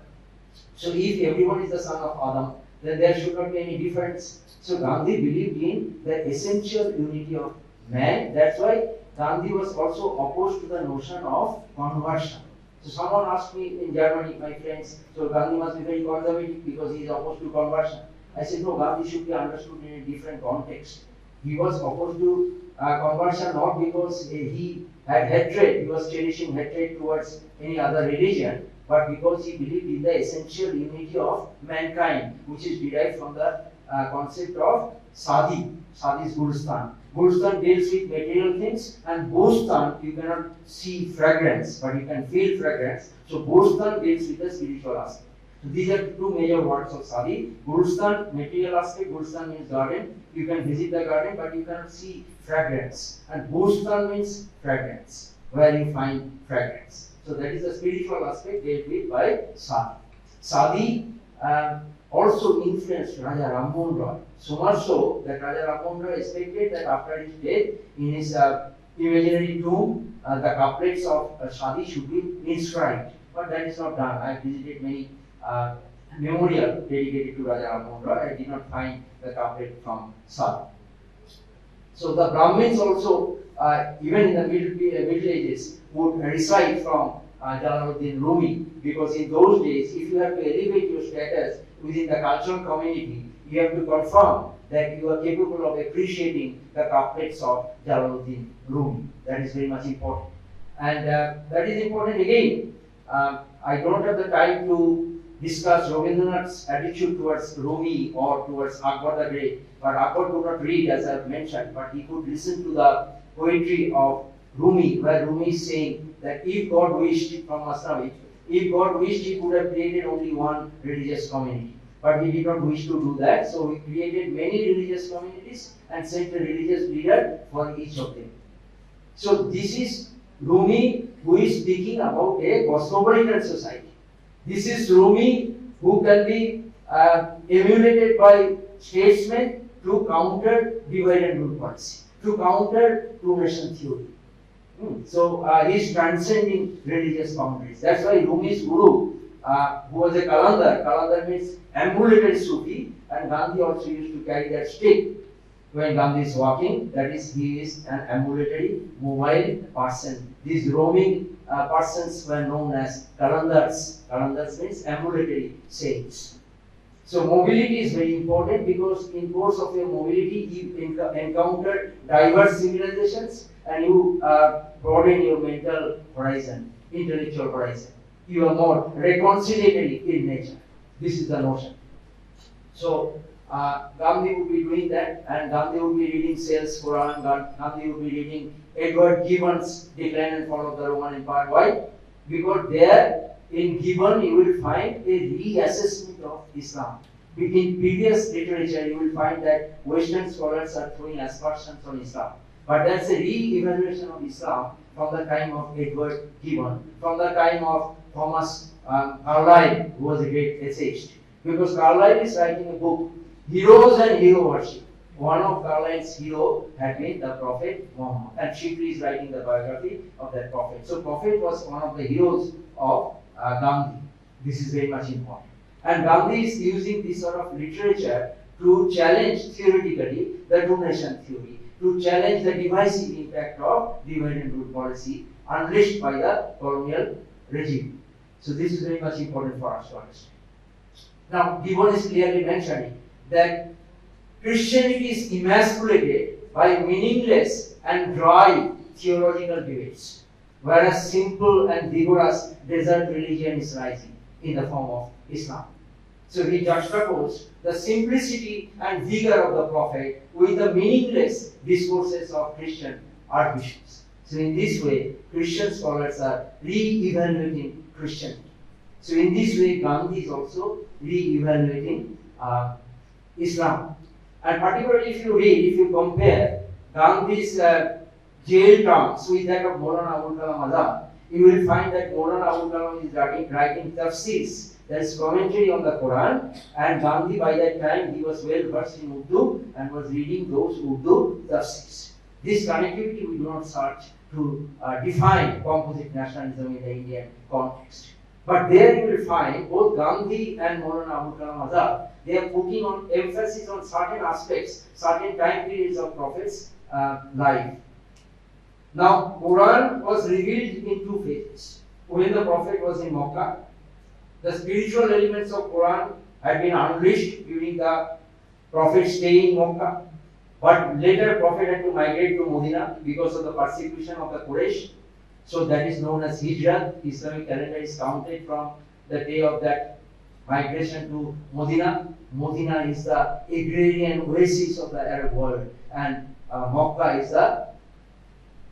So if everyone is the son of Adam, then there should not be any difference. So Gandhi believed in the essential unity of man. That's why Gandhi was also opposed to the notion of conversion. So someone asked me in Germany, my friends, so Gandhi must be very conservative because he is opposed to conversion. I said, no, Gandhi should be understood in a different context. He was opposed to conversion not because he had hatred, he was cherishing hatred towards any other religion, but because he believed in the essential unity of mankind, which is derived from the concept of Sadi. Sadi is Gulistan. Gulistan deals with material things, and Bostan, you cannot see fragrance, but you can feel fragrance. So Bostan deals with the spiritual aspect. So these are two major words of Sadi. Gulistan, material aspect, Gulistan means garden. You can visit the garden, but you cannot see fragrance. And Bostan means fragrance, where you find fragrance. So that is the spiritual aspect dealt with by Sadi. Sadi also influenced Raja Rammohn Roy, so much so that Raja Rammohn Roy expected that after his death, in his imaginary tomb, the couplets of Sadi should be inscribed. But that is not done. I visited many memorial dedicated to Raja Rammohn Roy. I did not find the couplet from Sadi. So the Brahmins also, even in the Middle Ages, would recite from Jalaluddin Rumi, because in those days, if you have to elevate your status within the cultural community, you have to confirm that you are capable of appreciating the couplets of Jalaluddin Rumi. That is very much important. And that is important again. I don't have the time to discuss Rabindranath's attitude towards Rumi or towards Akbar the Great, but Akbar could not read, as I have mentioned, but he could listen to the poetry of Rumi, where Rumi is saying that if God wished from Masnavi, if God wished, he could have created only one religious community. But he did not wish to do that, so he created many religious communities and sent a religious leader for each of them. So this is Rumi who is speaking about a cosmopolitan society. This is Rumi who can be emulated by statesmen to counter divide and rule policy, to counter two-nation theory. So he is transcending religious boundaries. That's why Rumi's guru, who was a Kalandar, Kalandar means ambulatory Sufi, and Gandhi also used to carry that stick when Gandhi is walking. That is, he is an ambulatory, mobile person. These roaming persons were known as Kalandars. Kalandars means ambulatory saints. So mobility is very important, because in course of your mobility you encounter diverse civilizations and you broaden your mental horizon, intellectual horizon. You are more reconciliatory in nature. This is the notion. So Gandhi would be doing that, and Gandhi would be reading Sales Quran, Gandhi would be reading Edward Gibbon's Decline and Fall of the Roman Empire. Why? Because there in Gibbon you will find a reassessment of Islam. In previous literature you will find that Western scholars are throwing aspersions on Islam. But that's a re-evaluation of Islam from the time of Edward Gibbon, from the time of Thomas Carlyle, who was a great essayist. Because Carlyle is writing a book, Heroes and Hero Worship. One of Carlyle's hero had been the Prophet Muhammad, and Shikri is writing the biography of that Prophet. So Prophet was one of the heroes of Gandhi. This is very much important. And Gandhi is using this sort of literature to challenge theoretically the two-nation theory, to challenge the divisive impact of divide and rule policy unleashed by the colonial regime. So this is very much important for us to understand. Now, Gibbon is clearly mentioning that Christianity is emasculated by meaningless and dry theological debates, whereas simple and vigorous desert religion is rising in the form of Islam. So he juxtaposed the simplicity and vigor of the Prophet with the meaningless discourses of Christian archbishops. So in this way, Christian scholars are re-evaluating Christianity. So in this way, Gandhi is also re-evaluating Islam. And particularly if you compare Gandhi's jail terms with that of Maulana Abul Kalam Azad, you will find that Maulana Abul Kalam is writing tafsirs, that is commentary on the Quran, and Gandhi by that time he was well versed in Urdu and was reading those Urdu tafsirs. This connectivity we do not search to define composite nationalism in the Indian context. But there you will find both Gandhi and Maulana Abul Kalam Azad, they are putting on emphasis on certain aspects, certain time periods of Prophet's life. Now, Quran was revealed in two phases. When the Prophet was in Makkah, the spiritual elements of Quran had been unleashed during the Prophet stay in Mecca, but later Prophet had to migrate to Medina because of the persecution of the Quraysh. So that is known as Hijrah. Islamic calendar is counted from the day of that migration to Medina. Medina is the agrarian oasis of the Arab world, and Mecca is the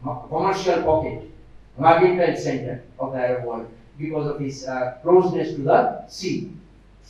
commercial pocket, mercantile center of the Arab world because of his closeness to the sea.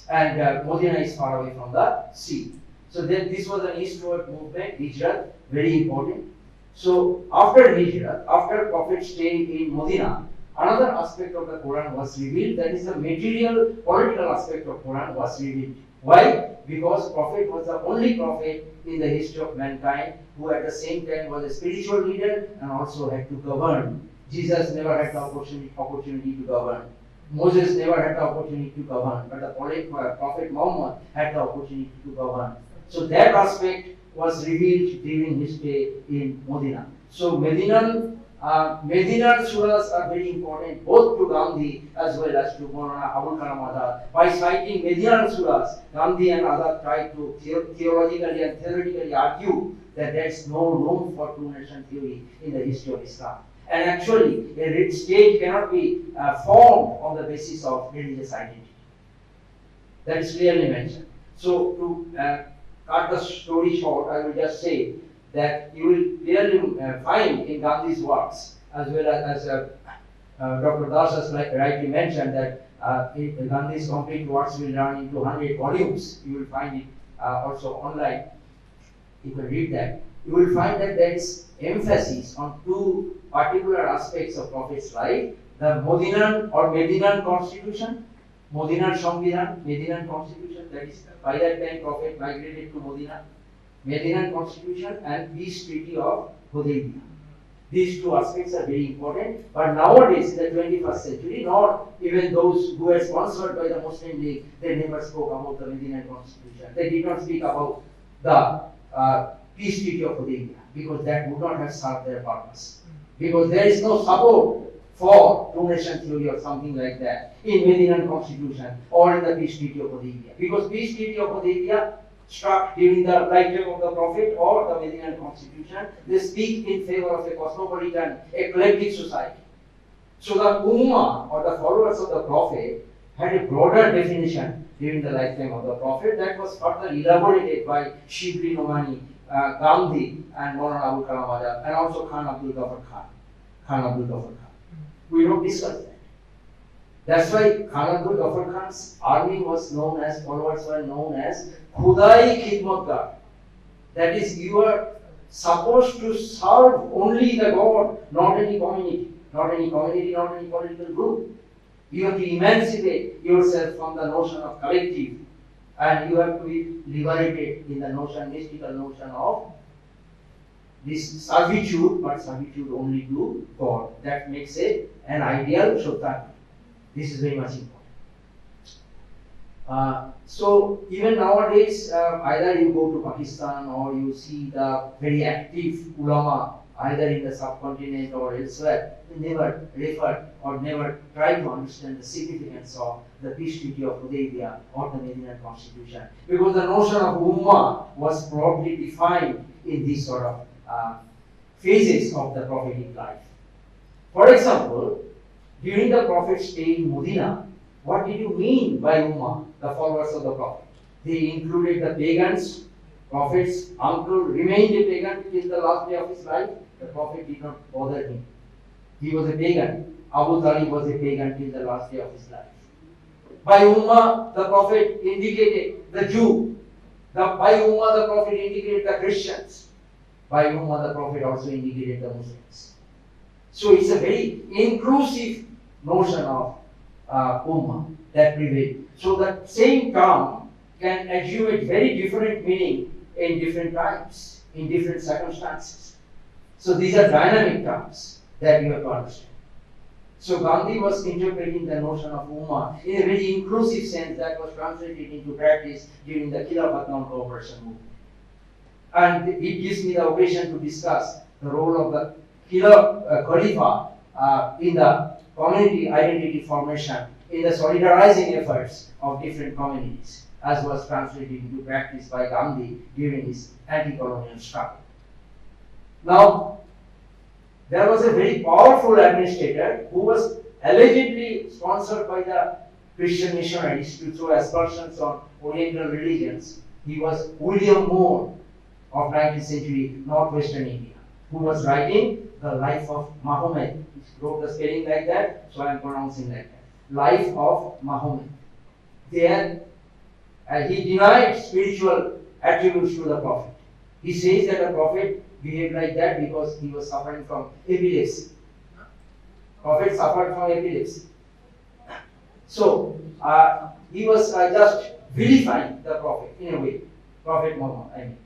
And Medina is far away from the sea. So then this was an eastward movement, Hijrah, very important. So after Hijrah, after Prophet stayed in Medina, another aspect of the Quran was revealed, that is the material, political aspect of Quran was revealed. Why? Because Prophet was the only prophet in the history of mankind who at the same time was a spiritual leader and also had to govern. Jesus never had the opportunity to govern. Moses never had the opportunity to govern, but the Prophet Muhammad had the opportunity to govern. So that aspect was revealed during his stay in Medina. So Medinan surahs are very important both to Gandhi as well as to Maulana Abul Kalam Azad. By citing Medinan surahs, Gandhi and Azad tried to theologically and theoretically argue that there is no room for two-nation theory in the history of Islam. And actually, a rich state cannot be formed on the basis of religious identity. That is clearly mentioned. So, to cut the story short, I will just say that you will clearly find in Gandhi's works, as well as Dr. Das has rightly mentioned, that Gandhi's complete works will run into 100 volumes. You will find it also online. You can read that. You will find that there is emphasis on two particular aspects of Prophet's life: the Medinan Constitution, Medinan Samvidhan, Medinan Constitution, that is by that time Prophet migrated to Medina, Medinan Constitution and Peace Treaty of Hudaybiyah. These two aspects are very important, but nowadays in the 21st century, not even those who were sponsored by the Muslim League, they never spoke about the Medinan Constitution. They did not speak about the Peace Treaty of Hudaybiyah, because that would not have served their purpose. Because there is no support for two-nation theory or something like that in Medinan Constitution or in the Peace Treaty of Hudaybiyah. Because Peace Treaty of Hudaybiyah struck during the lifetime of the Prophet or the Medinan Constitution, they speak in favor of a cosmopolitan, eclectic society. So the Ummah or the followers of the Prophet had a broader definition during the lifetime of the Prophet that was further elaborated by Shibli Nomani, Gandhi and Maulana Abul Kalam Azad, and also Khan Abdul Ghaffar Khan. We don't discuss that. That's why Khan Abdul Ghaffar Khan's army was known as, followers were known as Khudai Khidmatgar. That is, you are supposed to serve only the God, not any community, not any political group. You have to emancipate yourself from the notion of collective, and you have to be liberated in the notion, mystical notion of this servitude, but servitude only to God. That makes it an ideal Shuddha. This is very much important. So even nowadays, either you go to Pakistan or you see the very active ulama, either in the subcontinent or elsewhere, they never refer or never try to understand the significance of the Peace Treaty of Hudaybiyah or the Medinan Constitution, because the notion of Ummah was broadly defined in these sort of phases of the prophetic life. For example, during the Prophet's stay in Medina, what did you mean by Ummah, the followers of the Prophet? They included the pagans. Prophet's uncle remained a pagan till the last day of his life. The Prophet did not bother him. He was a pagan. Abu Talib was a pagan till the last day of his life. By Ummah, the Prophet indicated the Jew. By Ummah, the Prophet indicated the Christians. By Ummah, the Prophet also indicated the Muslims. So it's a very inclusive notion of Ummah that prevailed. So the same term can assume very different meaning in different times, in different circumstances. So these are dynamic terms that you have to understand. So Gandhi was interpreting the notion of Ummah in a very inclusive sense that was translated into practice during the Khilafat non-cooperation movement. And it gives me the occasion to discuss the role of the Khalifa in the community identity formation, in the solidarizing efforts of different communities. as was translated into practice by Gandhi during his anti-colonial struggle. Now, there was a very powerful administrator who was allegedly sponsored by the Christian missionaries to throw aspersions on Oriental religions. He was William Moore of 19th century northwestern India, who was writing the life of Mahomet. He wrote the spelling like that, so I am pronouncing like that. Life of Mahomet. There, he denied spiritual attributes to the Prophet. He says that the Prophet behaved like that because he was suffering from epilepsy. Prophet suffered from epilepsy. So, he was just vilifying the Prophet in a way. Prophet Muhammad, I mean.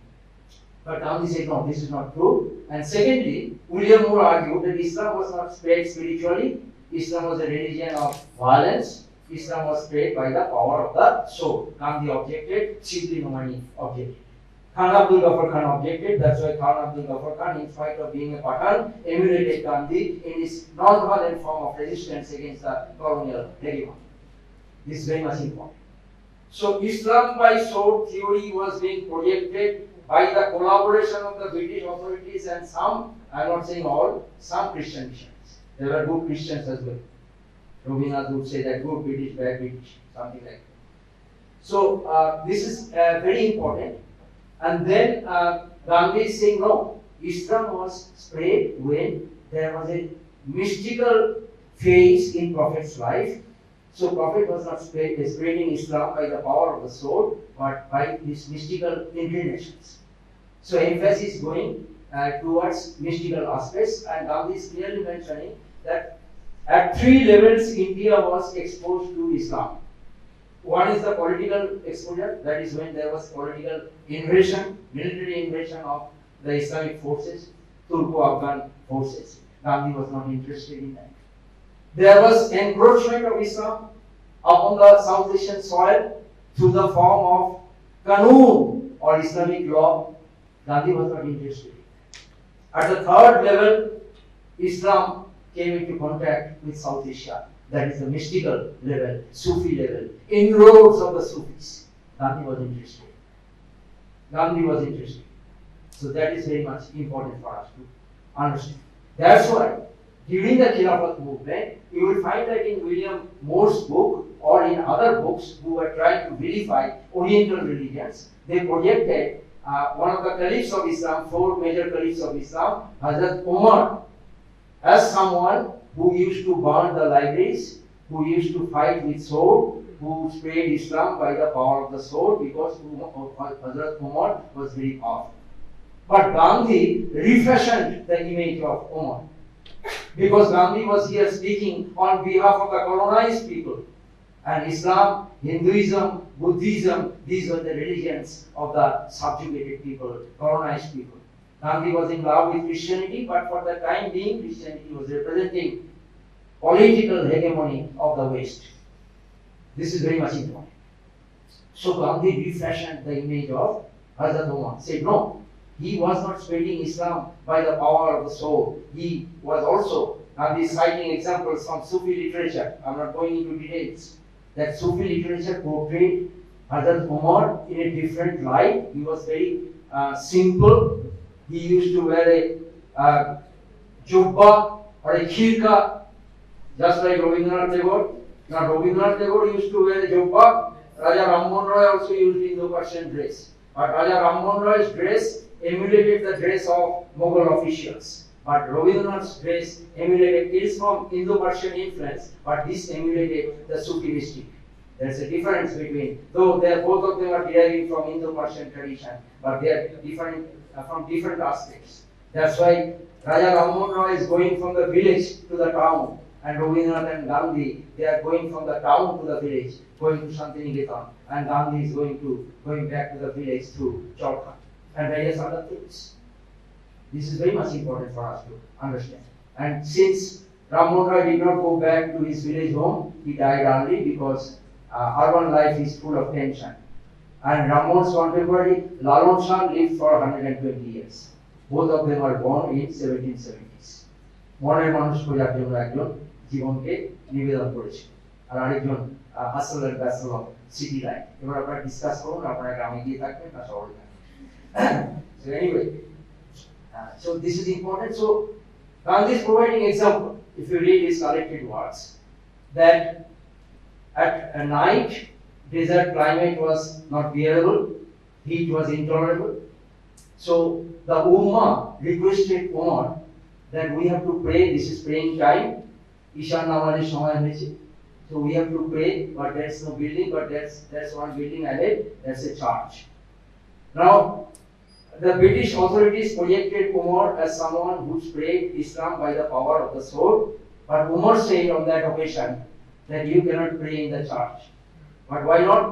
But Gandhi said, no, this is not true. And secondly, William Moore argued that Islam was not spread spiritually. Islam was a religion of violence. Islam was spread by the power of the sword. Gandhi objected, Sidli Nomani objected. Khan Abdul Ghaffar Khan objected, that's why Khan Abdul Ghaffar Khan, in spite of being a Pathan, emulated Gandhi in his non-violent form of resistance against the colonial hegemony. This is very much important. So Islam by sword theory was being projected by the collaboration of the British authorities and some, I am not saying all, some Christian missionaries. There were good Christians as well. Rabindranath would say that good British, bad British, something like that. So this is very important. And then Gandhi is saying, no, Islam was spread when there was a mystical phase in Prophet's life. So Prophet was not spreading Islam by the power of the sword, but by his mystical inclinations. So emphasis going towards mystical aspects, and Gandhi is clearly mentioning that at three levels India was exposed to Islam. One is the political exposure, that is when there was political invasion, military invasion of the Islamic forces, Turko-Afghan forces. Gandhi was not interested in that. There was encroachment of Islam upon the South Asian soil through the form of Qanun or Islamic law. Gandhi was not interested. At the third level, Islam came into contact with South Asia. That is the mystical level, Sufi level, inroads of the Sufis. Gandhi was interested. Gandhi was interested. So that is very much important for us to understand. That's why during the Khilafat movement, you will find that in William Moore's book or in other books who were trying to vilify Oriental religions, they projected one of the caliphs of Islam, four major caliphs of Islam, Hazrat Umar, as someone who used to burn the libraries, who used to fight with sword, who spread Islam by the power of the sword, because Hazrat Umar was very powerful. But Gandhi refashioned the image of Umar, because Gandhi was here speaking on behalf of the colonized people. And Islam, Hinduism, Buddhism, these were the religions of the subjugated people, colonized people. Gandhi was in love with Christianity, but for the time being, Christianity was representing political hegemony of the West. This is very much important. So Gandhi refashioned the image of Hazrat Umar. Said no, he was not spreading Islam by the power of the sword. He was also, Gandhi is citing examples from Sufi literature. I am not going into details. That Sufi literature portrayed Hazrat Umar in a different light. He was very simple. He used to wear a jubba or a khirka, just like Rabindranath Tagore. Now Rabindranath Tagore used to wear a jubba. Raja Rammohn Roy also used Indo-Persian dress. But Raja Rammohn Roy's dress emulated the dress of Mughal officials. But Rabindranath's dress emulated, it is from Indo-Persian influence, but this emulated the Sufi mystic. There is a difference between, though both of them are deriving from Indo-Persian tradition, but they are different from different aspects. That's why Raja Rammohn Roy is going from the village to the town, and Rabindranath and Gandhi, they are going from the town to the village, going to Shantiniketan, and Gandhi is going back to the village to Chorkha, and various other things. This is very much important for us to understand. And since Rammohn Roy did not go back to his village home, he died early because urban life is full of tension. And Rammohn's contemporary Lalon Shah lived for 120 years. Both of them were born in 1770s. মনের মানুষ খোঁজার জন্য একজন জীবনকে নিবেদন করেছিল, আর আরেকজন হাসল এন্ড ব্যাসল অফ সিটি লাইফ। এবার আপনারা ডিসকাস করুন, আপনারা গ্রামে গিয়ে থাকবেন না শহরে থাকবেন। So anyway, so this is important. So Gandhi is providing example, if you read his collected works, that at a night desert climate was not bearable, heat was intolerable. So the Ummah requested Umar that we have to pray. This is praying time. Ishan namazir shomoy hoyeche. So we have to pray, but there's no building, but there's one building ahead, that's a church. Now, the British authorities projected Umar as someone who spread Islam by the power of the sword, but Umar said on that occasion that you cannot pray in the church. But why not?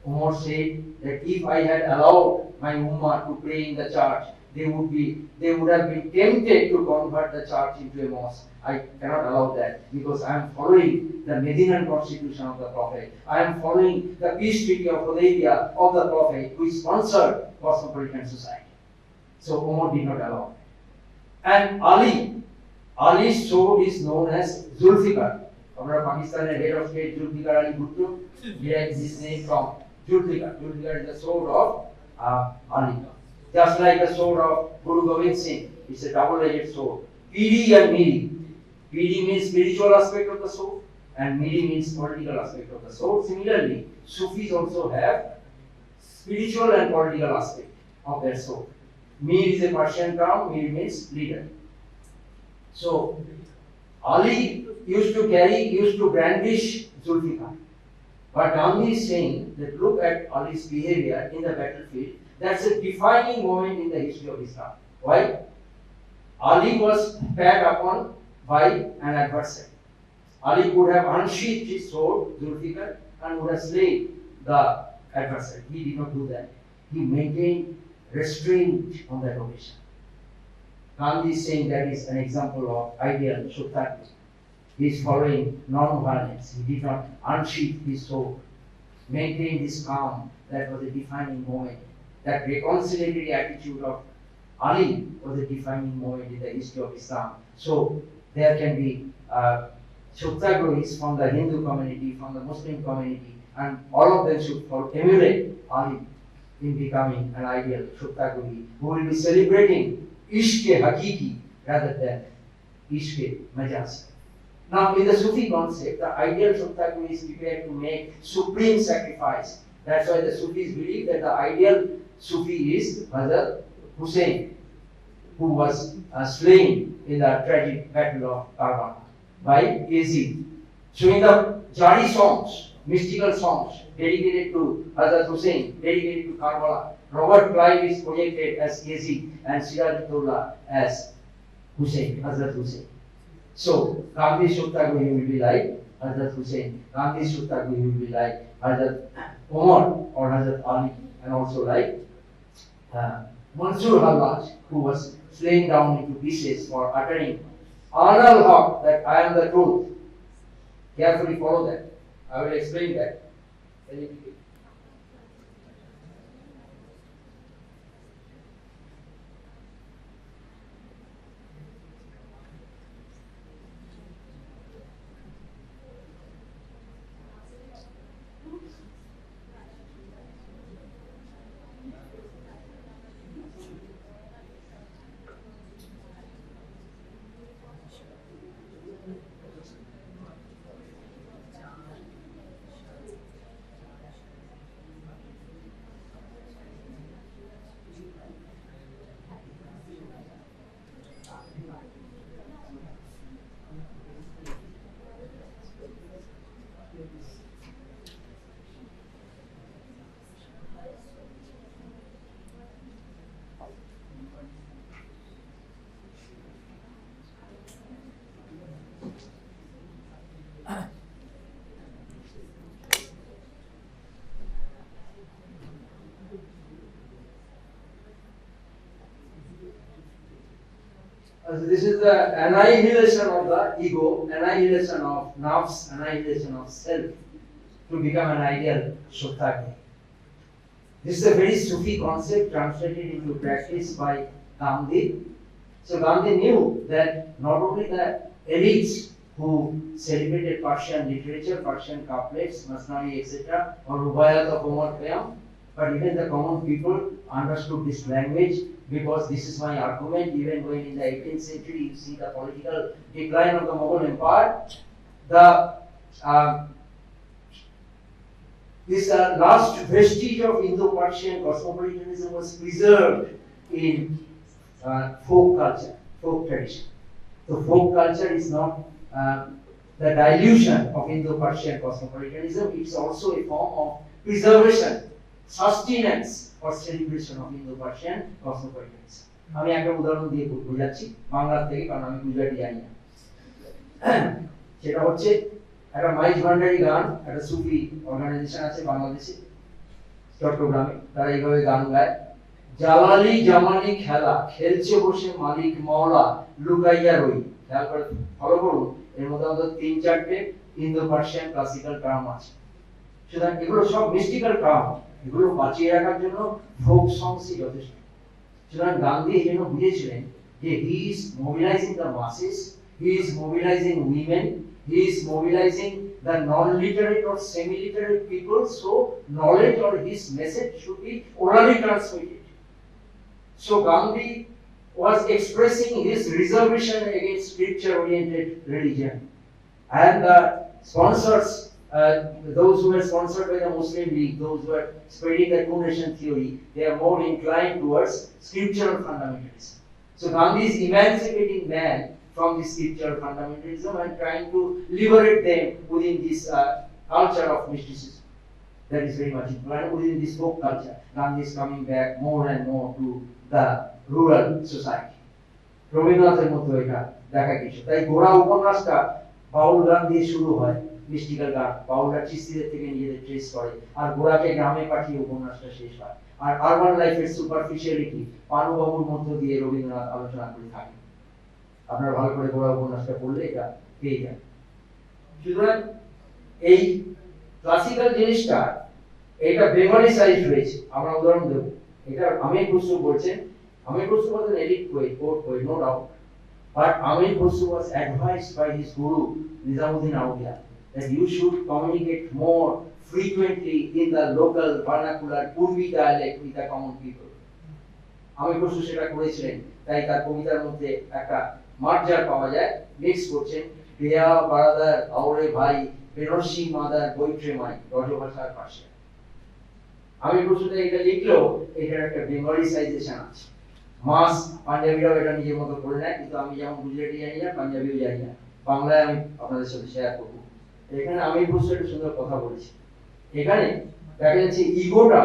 Umar said that if I had allowed my Ummah to pray in the church, they would have been tempted to convert the church into a mosque. I cannot allow that because I am following the Medinan constitution of the Prophet. I am following the peace treaty of Hudaybiyah of the Prophet, which sponsored cosmopolitan society. So Umar did not allow. And Ali's sword is known as Zulfikar. Our Pakistan's head of state Zulfikar Ali Bhutto derives his name from Zulfikar. Zulfikar is the sword of Ali. Just like the sword of Guru Gobind Singh, it's a double-edged sword. Pidi and Miri. Pidi means spiritual aspect of the sword, and Miri means political aspect of the sword. Similarly, Sufis also have spiritual and political aspect of their sword. Mir is a Persian term, Mir means leader. So, Ali used to brandish Zulfikar. But Gandhi is saying that look at Ali's behavior in the battlefield. That's a defining moment in the history of Islam. Why? Ali was pat upon by an adversary. Ali could have unsheathed his sword, Zulfikar, and would have slain the adversary. He did not do that. He maintained restraint on that occasion. Gandhi is saying that is an example of ideal Shuddhati. He is following non-violence. He did not unsheath his sword, maintain this calm. That was a defining moment. That reconciliatory attitude of Ali was a defining moment in the history of Islam. So there can be Shuddhagrahis from the Hindu community, from the Muslim community, and all of them should emulate Ali in becoming an ideal Shuddhagrahi who will be celebrating Ishq-e Hakiki rather than Ishq-e Majazi. Now, in the Sufi concept, the ideal Shuddhagrahi is prepared to make supreme sacrifice. That's why the Sufis believe that the ideal Sufi is Hazrat Hussein, who was slain in the tragic battle of Karbala by Yazid. So in the Jari songs, mystical songs dedicated to Hazrat Hussein, dedicated to Karbala, Robert Clive is projected as Yazid and Sirajullah as Hussein, Hazrat Hussein. So Gandhi Shuddhagrahi will be like Hazrat Hussein, Gandhi Shuddhagrahi will be like Hazrat Umar or Hazrat Ali, and also like Mansur Hallaj, who was slain down into pieces for uttering Anal Haq, that I am the truth. Carefully follow that. I will explain that. This is the annihilation of the ego, annihilation of nafs, annihilation of self to become an ideal Shuddhagrahi. This is a very Sufi concept translated into practice by Gandhi. So Gandhi knew that not only the elites who celebrated Persian literature, Persian couplets, Masnavi, etc., or Rubayat of Omar Khayyam. But even the common people understood this language, because this is my argument. Even when in the 18th century you see the political decline of the Mughal Empire, this last vestige of Indo-Persian cosmopolitanism was preserved in folk culture, folk tradition. So folk culture is not the dilution of Indo-Persian cosmopolitanism, it's also a form of preservation, sustenance or celebration of Indo-Persian cosmopolitanism. আমি একটা উদাহরণ দিয়ে বোঝাচ্ছি বাংলা থেকে, কারণ আমি গুজরাটি জানি না। সেটা হচ্ছে একটা মাইজ ভান্ডারি গান, একটা সুফি অর্গানাইজেশন আছে বাংলাদেশে চট্টগ্রামে, তারা এইভাবে গান গায়, জালালি জামালি খেলা খেলছে বসে মালিক মওলা লুকাইয়া রই। খেয়াল করে ফলো করুন, এর মধ্যে আমাদের 3-4টে ইন্দো পার্সিয়ান ক্লাসিক্যাল টার্ম আছে। সুতরাং এগুলো সব মিস্টিক্যাল টার্ম, এগুলো বাঁচিয়ে রাখার জন্য ফোক সংসই যথেষ্ট। সুতরাং গান্ধী এই জন্য বুঝেছিলেন যে he is mobilising the মাসেস, he is mobilising women, he is mobilizing the non-literate or semi-literate people, so knowledge or his message should be orally transmitted. So Gandhi was expressing his reservation against scripture-oriented religion, and the sponsors, those who were sponsored by the Muslim League, those who were spreading the two-nation theory, they are more inclined towards scriptural fundamentalism. So Gandhi is emancipating man from this scriptural fundamentalism and trying to liberate them within this culture of mysticism that is very much important within this folk culture. Gandhi is coming back more and more to the rural society. রবীন্দ্রনাথের মতো এটা দেখা গেছে। তাই গোড়া উপন্যাসটা বাউল গান দিয়ে শুরু হয়, মিস্টিক্যাল গান, বাউলরা চিস্তিদের থেকে নিজেদের ট্রেস করে, আর গোড়াকে গ্রামে পাঠিয়ে উপন্যাসটা শেষ হয়। আর আরবান লাইফের সুপারফিশিয়ালিটি পানুবাবুর মধ্য দিয়ে রবীন্দ্রনাথ আলোচনা করে থাকেন। আপনারা ভালো করে গোড়া উপন্যাসটা পড়লে এটা পেয়ে যান। সুতরাং এই ক্লাসিক্যাল জিনিসটা এটা বেঙ্গলি সাইজ হয়েছে। আমরা উদাহরণ দেব, এটা আমির খুসরু বলছেন, আমির Khusru was an elite poet, court poet, no doubt, but Amir Khusru was advised by his guru Nizamuddin Auliya that you should communicate more frequently in the local vernacular Purvi dialect with the common people. আমির খুসরু সেটা করেছিলেন, তাই তার কবিতার মধ্যে একটা মার্জার পাওয়া যায়, mix করছেন বেয়া বারাদার আওরে ভাই বেনর্সি মাদার বৈত্রে মাই রজভাষার পাশে। আমি খুসরুতে এটা লিখলেও এটার একটা বেঙ্গলিসাইজেশন আছে। মাস পাঞ্জাবিরাও এটা নিজের মতো করে নেয়, কিন্তু আমি যেমন গুজরাটি জানি না, পাঞ্জাবিও জানি না, বাংলায় আমি আপনাদের সাথে শেয়ার করবো। এখানে আমি খুসরু একটা সুন্দর কথা বলেছি, এখানে দেখা যাচ্ছে ইগোটা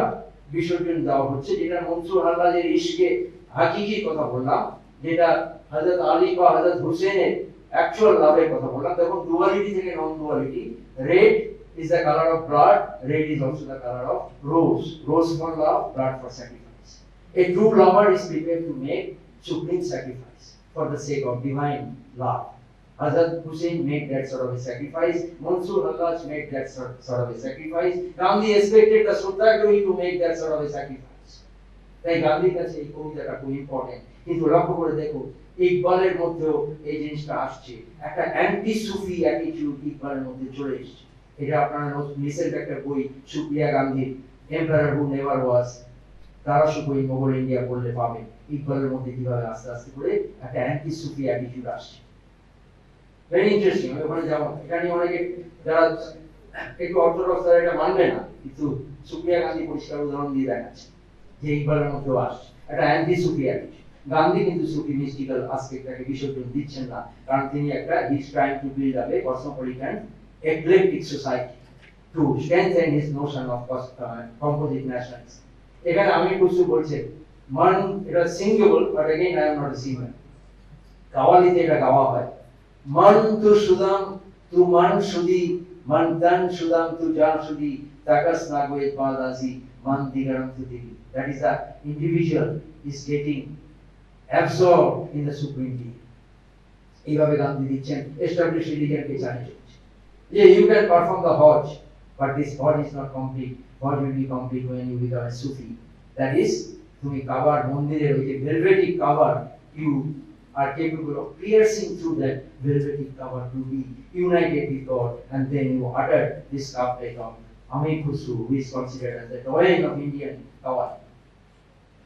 বিসর্জন দেওয়া হচ্ছে, যেটা মনসুর হাল্লাজের ইশকে হাকিকি কথা বললাম, যেটা হযরত আলী বা হযরত হুসেনের অ্যাকচুয়াল লাভের কথা বললাম। দেখুন ডুয়ালিটি থেকে non duality, red is the color of blood, red is also the color of rose, rose for love, blood for sacrifice. A true lover is prepared to make supreme sacrifice for the sake of divine love. Hazrat Hussain made that sort of a sacrifice, Mansur Hallaj made that sort of a sacrifice, Gandhi expected the Satyagrahi to make that sort of a sacrifice. তাই গান্ধীর কাছে এই কবিতাটা খুব important. কিন্তু লক্ষ্য করে দেখো ইকবালের মধ্যেও এই জিনিসটা আসছে, একটা অ্যান্টি সুফি অ্যাটিটিউড ইকবালের মধ্যে চলে এসেছে। এটা আপনারা রিসেন্ট একটা বই সুপ্রিয়া গান্ধীর এম্পায়ার হু নেভার ওয়াজ, তারা বই মোগল ইন্ডিয়া পড়লে পাবে ইকবালের মধ্যে কিভাবে আস্তে আস্তে করে একটা অ্যান্টি সুফি অ্যাটিটিউড আসছে। Very interesting. আমি ওখানে যাবো, এখানে অনেকে যারা একটু অর্থোডক্স তারা এটা মানবে না, কিন্তু সুপ্রিয়া গান্ধী পরিষ্কার উদাহরণ দিয়ে দেখাচ্ছে যে ইকবালের মধ্যেও আসছে একটা অ্যান্টি সুফি অ্যাটিটিউড। গান্ধী কিন্তু সুফি মিস্টিক্যাল আসপেক্টটাকে বিসর্জন দিচ্ছেন না, কারণ তিনি একটা he is trying to build up A cosmopolitan eclectic society to strengthen his notion of composite nationalism. এখানে আমির খুসরু বলছেন মান, এটা singable, but again I am not a singer. কাওয়ালিতে এটা গাওয়া হয়, মান তু সুদাম তু মান সুদি মান তান সুদাম তু জান সুদি তাকাস না গোয়ে পাদাসি মান দিগারাম তু দিগি। That is the individual is getting absorbed in the supreme being. এইভাবে গান্ধী দিচ্ছেন এস্টাবলিশ রিলিজিয়নকে চালিয়ে। Yeah, you can perform the Hajj, but this Hajj is not complete. Hajj will be complete when you become a Sufi. That is, তুমি কাবার মন্দিরের ওই যে ভেলভেটিক কাবার, you are capable of piercing through that velvety cover to be united with God, and then you utter this couplet of Ami Khusru, who is considered as the doyen of Indian Kawai.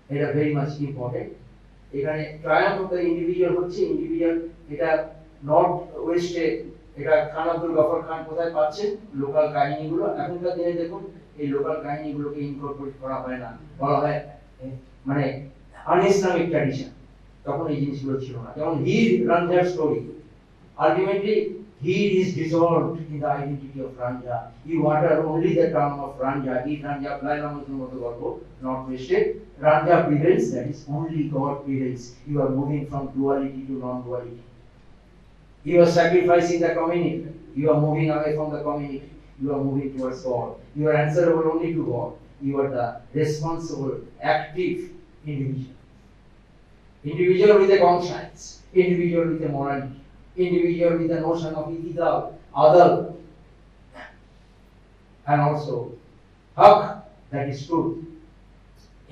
It is very much important. এখানে triumph of the individual হচ্ছে individual, এটা north ওয়েস্টে এটা খান আব্দুল গফর খান কোথায় পাচ্ছেন local কাহিনীগুলো। এখনকার দিনে দেখুন এই লোকাল কাহিনীগুলোকে ইনকর্পোরেট করা হয় না, বলা হয় মানে আনইসলামিক ট্র্যাডিশন। তখন এই জিনিসগুলো ছিল না। যেমন হির রাঞ্জার story, ultimately Heer is dissolved in the identity of Ranjha. You water only the term of Ranjha. Heer Ranjha প্লাই নামকের মতো গল্প নর্থ ওয়েস্টে। Raja prevails, that is only God prevails. You are moving from duality to non-duality. You are sacrificing the community. You are moving away from the community. You are moving towards God. You are answerable only to God. You are the responsible, active individual. Individual with a conscience. Individual with a morality. Individual with a notion of idal, adal, and also haq, that is truth.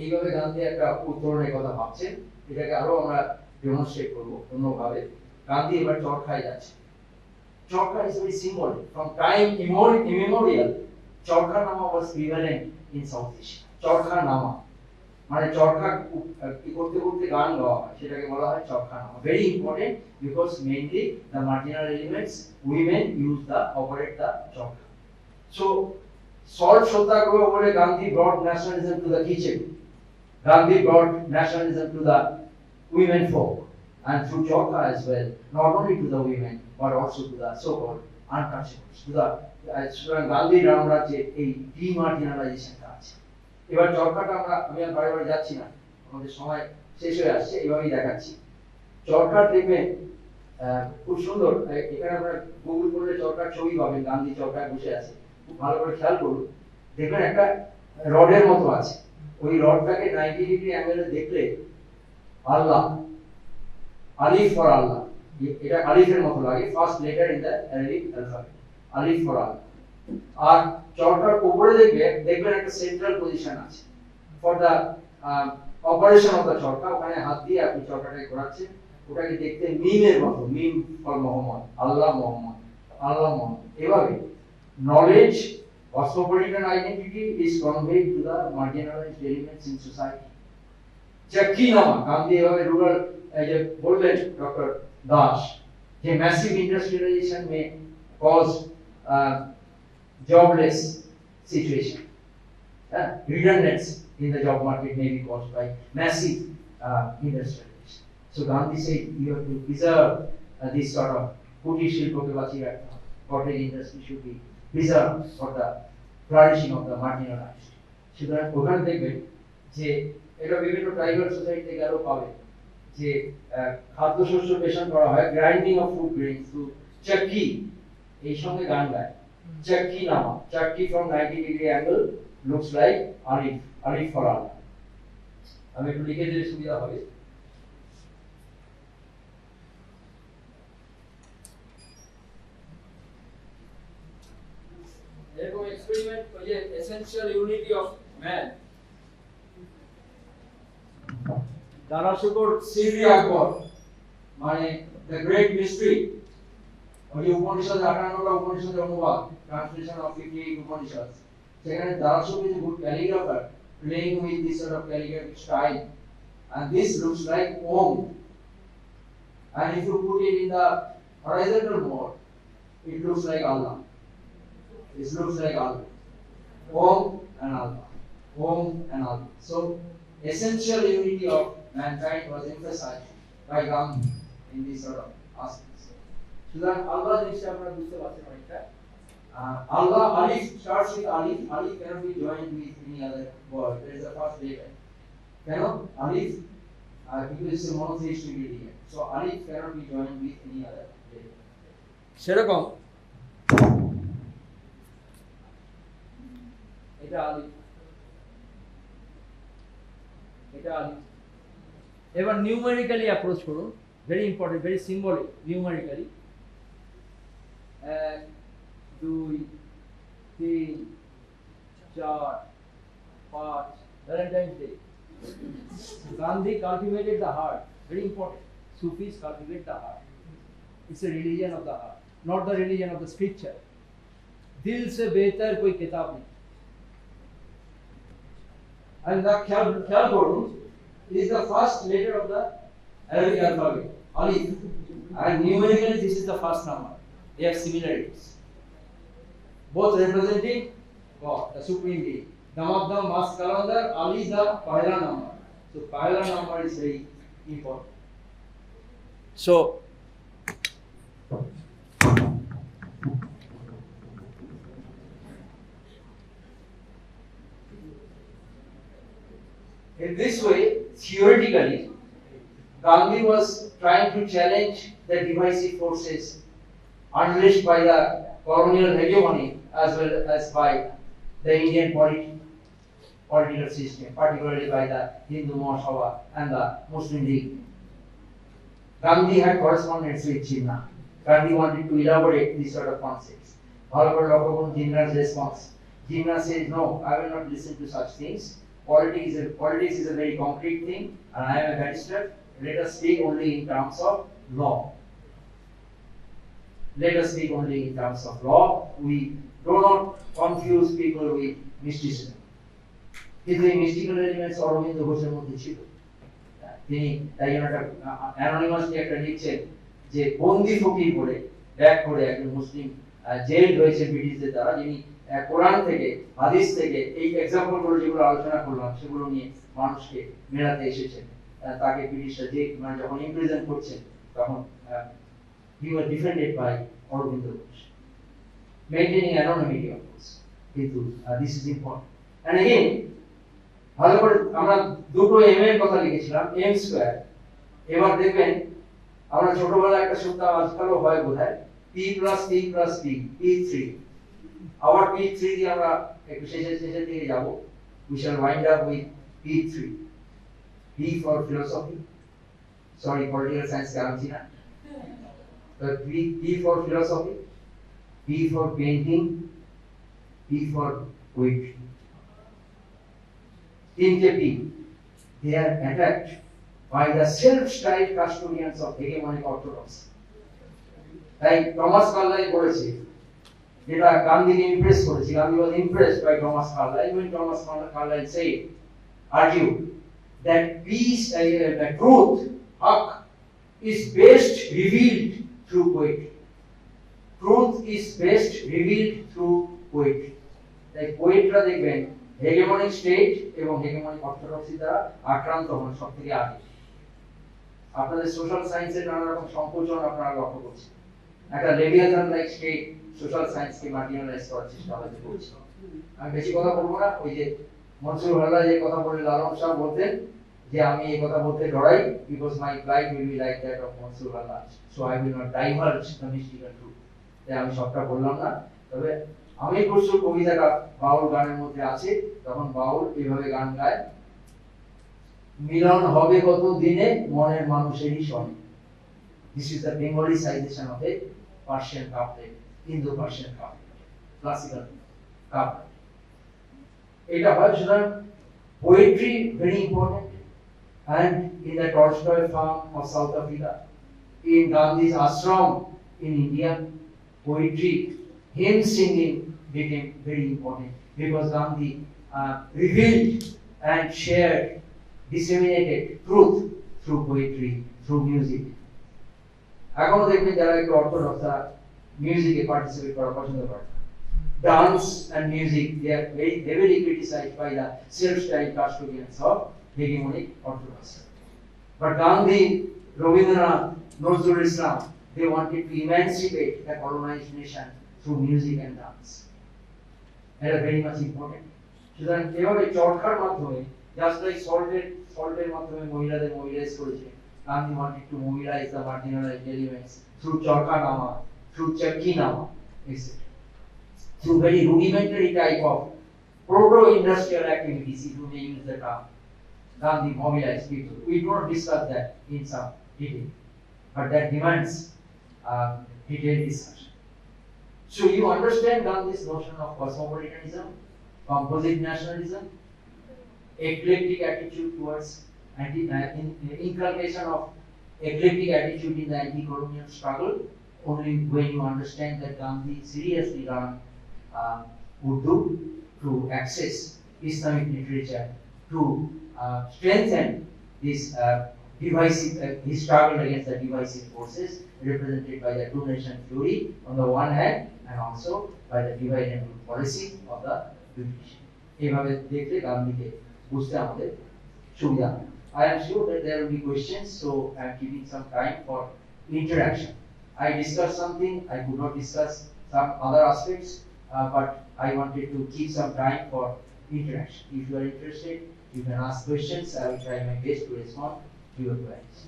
এইভাবে গান্ধী একটা উত্তরণের কথা ভাবছেন, এটাকে আরো আমরা demonstrate করবো অন্যভাবে। গান্ধী এবার চরখায় যাচ্ছে। Charga is very symbolic. From time immemorial, charga নামা was prevalent in South Asia. Charga নামা মানে চরখা কি করতে করতে গান গাওয়া হয়, সেটাকে বলা হয় চরখা নামা। Very important because mainly the marginal elements, women use the operate the charga. So salt satyagraha বলে Gandhi brought nationalism to the kitchen. Gandhi brought nationalism to the women folk, and through Chorkha as well, not only to the women but also to the so-called untouchables, to the Gandhi Ramarajya এই demarginalizationটা আছে। এবার চরখাটা আমি আর বারে যাচ্ছি না, আমাদের সময় শেষ হয়ে আসছে, এইভাবেই দেখাচ্ছি। চরখার দেখবেন খুব সুন্দর, এখানে আপনারা গুগল করলে চরখার ছবি পাবেন, গান্ধী চরখায় বসে আছে। খুব ভালো করে খেয়াল করুন, দেখবেন একটা রডের মতো আছে। ওই রডটাকে 90 ডিগ্রি অ্যাঙ্গেলে দেখলে আল্লাহ, আলিফ ফর আল্লাহ, এটা আলিফের মতো লাগে, first letter in the Arabic alphabet, Alif for আল্লাহ। আর চরকার উপরে দেখবেন একটা সেন্ট্রাল পজিশন আছে for the operation of the চরকা। ওখানে হাত দিয়ে আপনি চরকাটাকে ঘোরাচ্ছেন, ওটাকে দেখতে মিমের মতো, মিম ফর মোহাম্মদ, আল্লাহ মোহাম্মদ, আল্লাহ মোহাম্মদ। এভাবে knowledge, cosmopolitan identity is conveyed to the marginalized elements in society. Chakki nama, Gandhi evabe rural যে বললেন ডক্টর দাস, যে massive industrialization may cause jobless situation. Redundancy in the job market may be caused by massive industrialization. So Gandhi said you have to preserve this sort of kutir shilpoke bachiye rakhte hobe. Cottage industry should be preserved for the flourishing of the marginalized. সুতরাং ওখানে দেখবেন যে এটা বিভিন্ন tribal সোসাইটিতে গেলেও পাবে যে খাদ্যশস্য পেশন করা হয়, grinding of food grains through chakki, এই সঙ্গে গান গায় Chakki Nama. Chakki from 90 degree angle looks like alif, alif for আল্লাহ। আমি একটু লিখে দিলে সুবিধা হবে। এরকম এক্সপেরিমেন্ট ওই যে এসেনশিয়াল ইউনিটি অফ ম্যান, দারাশুকর সিরি আকবর মানে দ্য গ্রেট মিস্ট্রি, ওই উপনিষদ 58টা উপনিষদের অনুবাদ, ট্রান্সলেশন অফ 58 উপনিষদ। সেখানে দারাশুকর is a good calligrapher playing with this sort of calligraphic style, and this looks like Om, and if you put it in the horizontal mode it looks like Allah. It looks like Allah. Om and Allah. Om and Allah. So essential unity of mankind was emphasized by Gandhi in these sort of aspects. সুতরাং আল্লাহ জিনিসটা আমরা বুঝতে পারছেন অনেকটা। Allah, Alif starts with Alif. Alif cannot be joined with any other word. There is a first letter. Cannot Alif because it's a monotheistic religion. So Alif cannot be joined with any other letter. সেরকম এটা আলিফ, এটা আলিফ। এবার numerically approach করুন, very important, very symbolic. Numerically 1 2 3 4 5 Valentine's day. Gandhi cultivated the heart, very important. Sufis cultivate the heart. It's a religion of the heart, not the religion of the scripture. दिल से बेहतर कोई किताब नहीं. And the Khyal is the first letter of the Arabic alphabet, Alif. And numerically, this is the first number. They have similarities. Both representing God, the Supreme Being. Damadam, Mas Kalandar, Ali, the Pahela number. So, Pahela number is very important. So, in this way, theoretically, Gandhi was trying to challenge the divisive forces unleashed by the colonial hegemony as well as by the Indian political system, particularly by the Hindu Mahasabha and the Muslim League. Gandhi had correspondence with Jinnah. Gandhi wanted to elaborate these sort of concepts. However, Jinnah's response. Jinnah says, no, I will not listen to such things. Politics is a very concrete thing, and I am a barrister. Let us speak only in terms of law. Let us speak only in terms of law. We do not confuse people with mysticism. কিন্তু এই mystical elements Aurobindo ঘোষের মধ্যে ছিল। তিনি তাই একটা anonymously একটা লিখছেন যে বন্দি ফকির বলে ব্যাক করে একজন মুসলিম জেল রয়েছে ব্রিটিশদের দ্বারা, যিনি কোরআন থেকে হাদিস থেকে এই এক্সাম্পলগুলো যেগুলো আলোচনা করলাম সেগুলো নিয়ে মানুষকে মেলাতে এসেছেন। তাকে ব্রিটিশরা যে মানে যখন ইমপ্রিজন করছেন তখন he was defended by Aurobindo Ghosh, maintaining anonymity of course. কিন্তু this is important. And again, ভালো করে আমরা দুটো এম এর কথা লিখেছিলাম, এম স্কয়ার। এবার দেখবেন আমরা ছোটবেলায় একটা শুনতাম, আজকালও হয় বোধহয়, p plus p plus p, p3. আবার p3 দিয়ে আমরা একটু শেষের দিকে যাব। We shall wind up with p3. P for philosophy. Sorry, political science জানছি না। But P for philosophy, P for painting, P for poetry. তিনটে P, they are attacked by the self-styled custodians of hegemonic orthodoxy. তাই Thomas Carlyle বলেছে, যেটা গান্ধীকে Impress করেছে, Gandhi was impressed by Thomas Carlyle when Thomas Carlyle said, argued that peace, the truth, haq, is best revealed through poetry. Truth is best revealed through poetry. তাই পোয়েটরা দেখবেন হেগেমনিক state এবং হেগেমনিক orthodoxy দ্বারা আক্রান্ত হন সব থেকে আগে। আপনাদের সোশ্যাল সায়েন্সের নানা রকম সংকোচন আপনারা লক্ষ্য করছেন। একটা লেভিয়াথান লাইক স্টেট সোশ্যাল সায়েন্সকে মার্জিনালাইজ করার চেষ্টা হয়তো করছে। আমি বেশি কথা বলবো না, ওই যে মনসুর হাল্লা যে কথা বলে লালন শাহ বলতেন যে আমি এই কথা বলতে ডরাই, because my life will be like that of Mansur Hallaj, so I will not diverge the mystical truth. তাই আমি সবটা বললাম না, তবে আমি পরশুর কবিতাটা বাউল গানের মধ্যে আছে, তখন বাউল এইভাবে গান গায়, মিলন হবে কত দিনে মনের মানুষেরই সনে। This is the Bengalicization of a Persian couplet, Indo-Persian couplet, classical couplet. এটা হয় সুতরাং poetry very important, and in the Tolstoy farm of South Africa, in Gandhi's ashram in India, poetry, hymn singing became very important because Gandhi revealed and shared, disseminated truth through poetry, through music. এখনো দেখবেন যারা একটু orthodox মিউজিকে participate করা পছন্দ করে, dance and music, they are very heavily criticized by the self-styled custodians of hegemonic orthodoxy. But Gandhi, Rabindranath, Nazrul Islam, they wanted to emancipate the colonized nation through music and dance. They are very much important. সুতরাং এভাবে চরকার মাধ্যমে, just like সল্টের মাধ্যমে মহিলাদের mobilise করেছে, Gandhi wanted to mobilize the marginalized elements through Chorka Nama, through Chakki Nama, etc. Through very rudimentary type of proto-industrial activities, if you may use the term. Gandhi mobilized people. We do not discuss that in some detail, but that demands detailed discussion. So you understand Gandhi's notion of cosmopolitanism, composite nationalism, eclectic attitude towards inculcation of eclectic attitude in the anti-colonial struggle. Only when you understand that Gandhi seriously learned Urdu to access Islamic literature, to strengthen this his struggle against the divisive forces represented by the two-nation theory on the one hand, and also by the divide and rule policy of the British. এইভাবে দেখলে গান্ধীকে বুঝতে আমাদের সুবিধা হয়। I am sure that there will be questions, so I am giving some time for interaction. I discussed something, I could not discuss some other aspects, but I wanted to keep some time for interaction. If you are interested, you can ask questions. I will try my best to respond to your queries.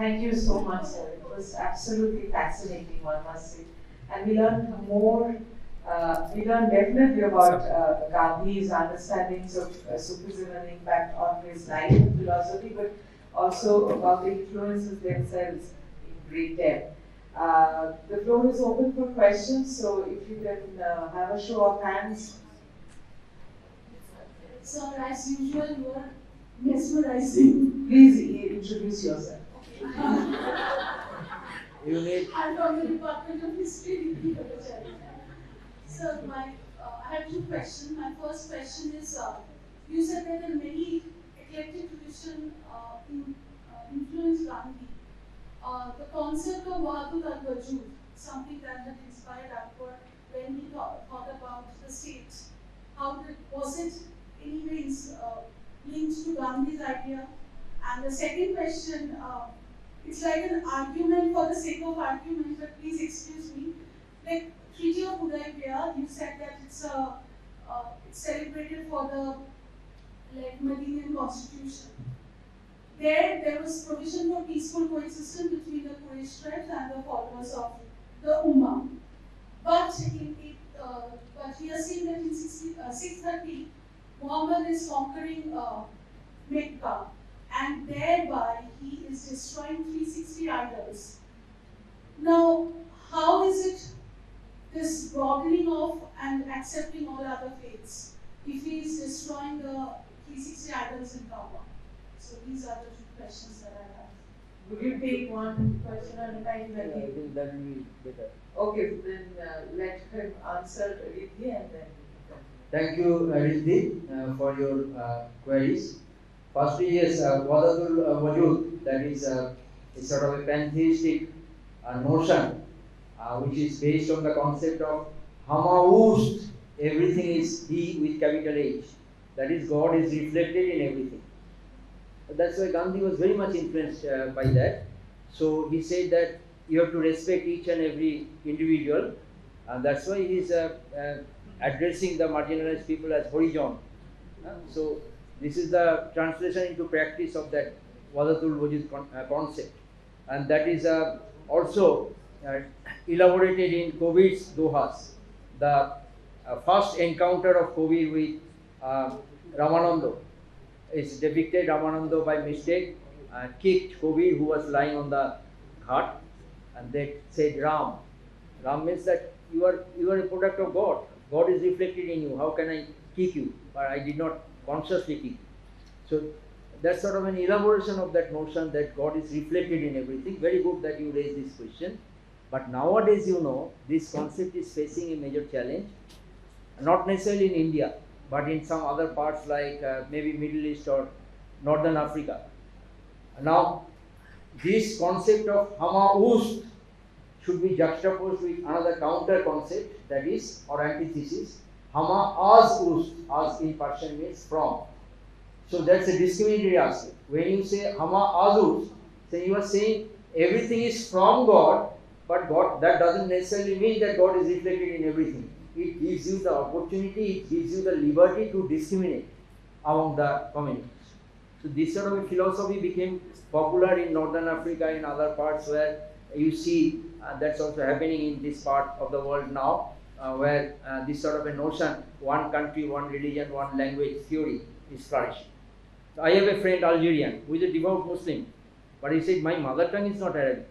Thank you so much, sir. It was absolutely fascinating, one must say. And we learned more, we learned definitely about Gandhi's understandings of Sufism and impact on his life and philosophy, but also about the influences themselves in great depth. The floor is open for questions, so if you can have a show of hands. Sir, as usual, you are mesmerizing. Please introduce yourself. You need. I'm from the Department of History. Sir, I have two questions. My first question is, you said that there are many eclectic traditions influenced Gandhi. The concept of Wahdat al-Wajud, something that had inspired Akbar when he thought about the state. Was it any ways linked to Gandhi's idea? And the second question, it's like an argument for the sake of argument, but please excuse me. Like Treaty of Hudaybiyah, you said that it's celebrated for the Medinian constitution. There was provision for peaceful coexistence between the Quraysh tribes and the followers of the Ummah. But we are seeing that in 630, Muhammad is conquering Mecca, and thereby he is destroying 360 idols. Now, how is it this broadening of and accepting all other faiths if he is destroying the 360 idols in Kaaba? So these are the two questions that I have. Would you take one question at a time? I think that will be better. Okay, then let him answer Riddhi and then. Thank you, Riddhi, for your queries. Firstly, yes, Wahdatul Wujud, that is sort of a pantheistic notion which is based on the concept of Hamaust, everything is He with capital H. That is, God is reflected in everything. That's why Gandhi was very much influenced by that. So he said that you have to respect each and every individual, and that's why he is addressing the marginalized people as Horijon. So this is the translation into practice of that Wahdatul Wujud concept, and that is also elaborated in Kabir's Dohas. The first encounter of Kabir with Ramananda is depicted. Ramananda by mistake kicked Kabir, who was lying on the ghat, and they said Ram. Ram means that you are a product of God. God is reflected in you. How can I kick you? But I did not consciously kick you. So that's sort of an elaboration of that notion that God is reflected in everything. Very good that you raised this question. But nowadays, this concept is facing a major challenge. Not necessarily in India, but in some other parts like maybe Middle East or Northern Africa. Now, this concept of Hamaust should be juxtaposed with another counter concept, that is, or antithesis, Hama az ust, as in Persian means from. So that's a discriminatory aspect. When you say Hama az ust, then you are saying everything is from God, but God, that doesn't necessarily mean that God is reflected in everything. It gives you the opportunity, it gives you the liberty to discriminate among the communities. So this sort of a philosophy became popular in Northern Africa, in other parts where you see that's also happening in this part of the world now, where this sort of a notion, one country, one religion, one language theory is flourishing. So I have a friend, Algerian, who is a devout Muslim, but he said, my mother tongue is not Arabic.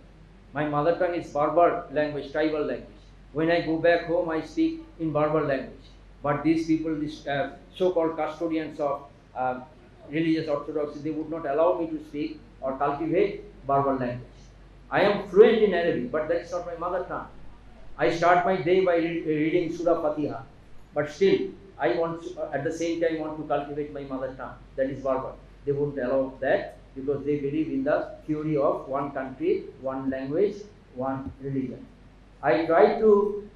My mother tongue is Berber language, tribal language. When I go back home, I speak in Berber language. But these people, these so-called custodians of religious orthodoxy, they would not allow me to speak or cultivate Berber language. I am fluent in Arabic, but that is not my mother tongue. I start my day by reading Surah Fatiha, but still, I want to, at the same time want to cultivate my mother tongue, that is Berber. They won't allow that because they believe in the theory of one country, one language, one religion. I try to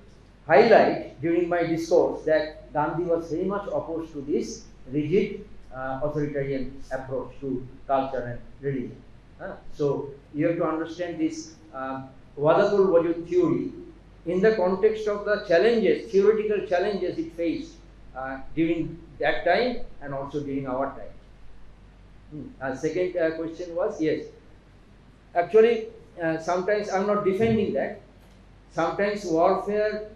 highlight during my discourse that Gandhi was very much opposed to this rigid authoritarian approach to culture and religion. So you have to understand this Wadatul Wajud theory in the context of the challenges, theoretical challenges it faced during that time and also during our time. Second question was, yes, actually sometimes I am not defending that. Sometimes warfare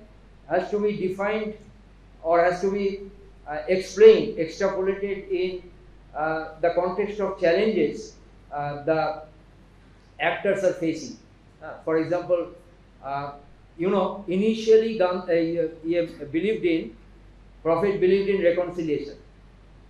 has to be defined or has to be explained, extrapolated in the context of challenges the actors are facing. For example, initially Prophet believed in reconciliation.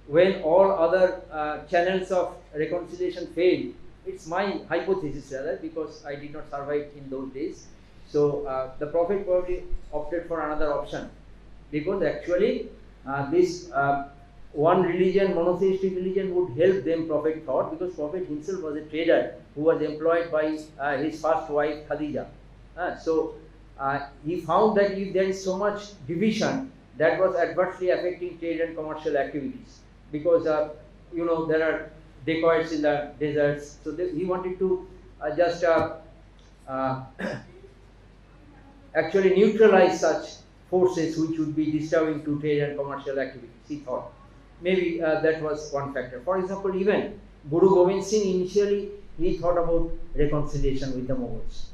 When all other channels of reconciliation failed, it's my hypothesis rather, because I did not survive in those days. So the Prophet probably opted for another option, because actually this one religion, monotheistic religion, would help them, Prophet thought, because Prophet himself was a trader who was employed by his first wife Khadija. So he found that if there is so much division, that was adversely affecting trade and commercial activities, because there are dacoits in the deserts. So he wanted to just actually neutralize such forces which would be disturbing to trade and commercial activities, he thought. Maybe that was one factor. For example, even Guru Gobind Singh, initially he thought about reconciliation with the Mughals.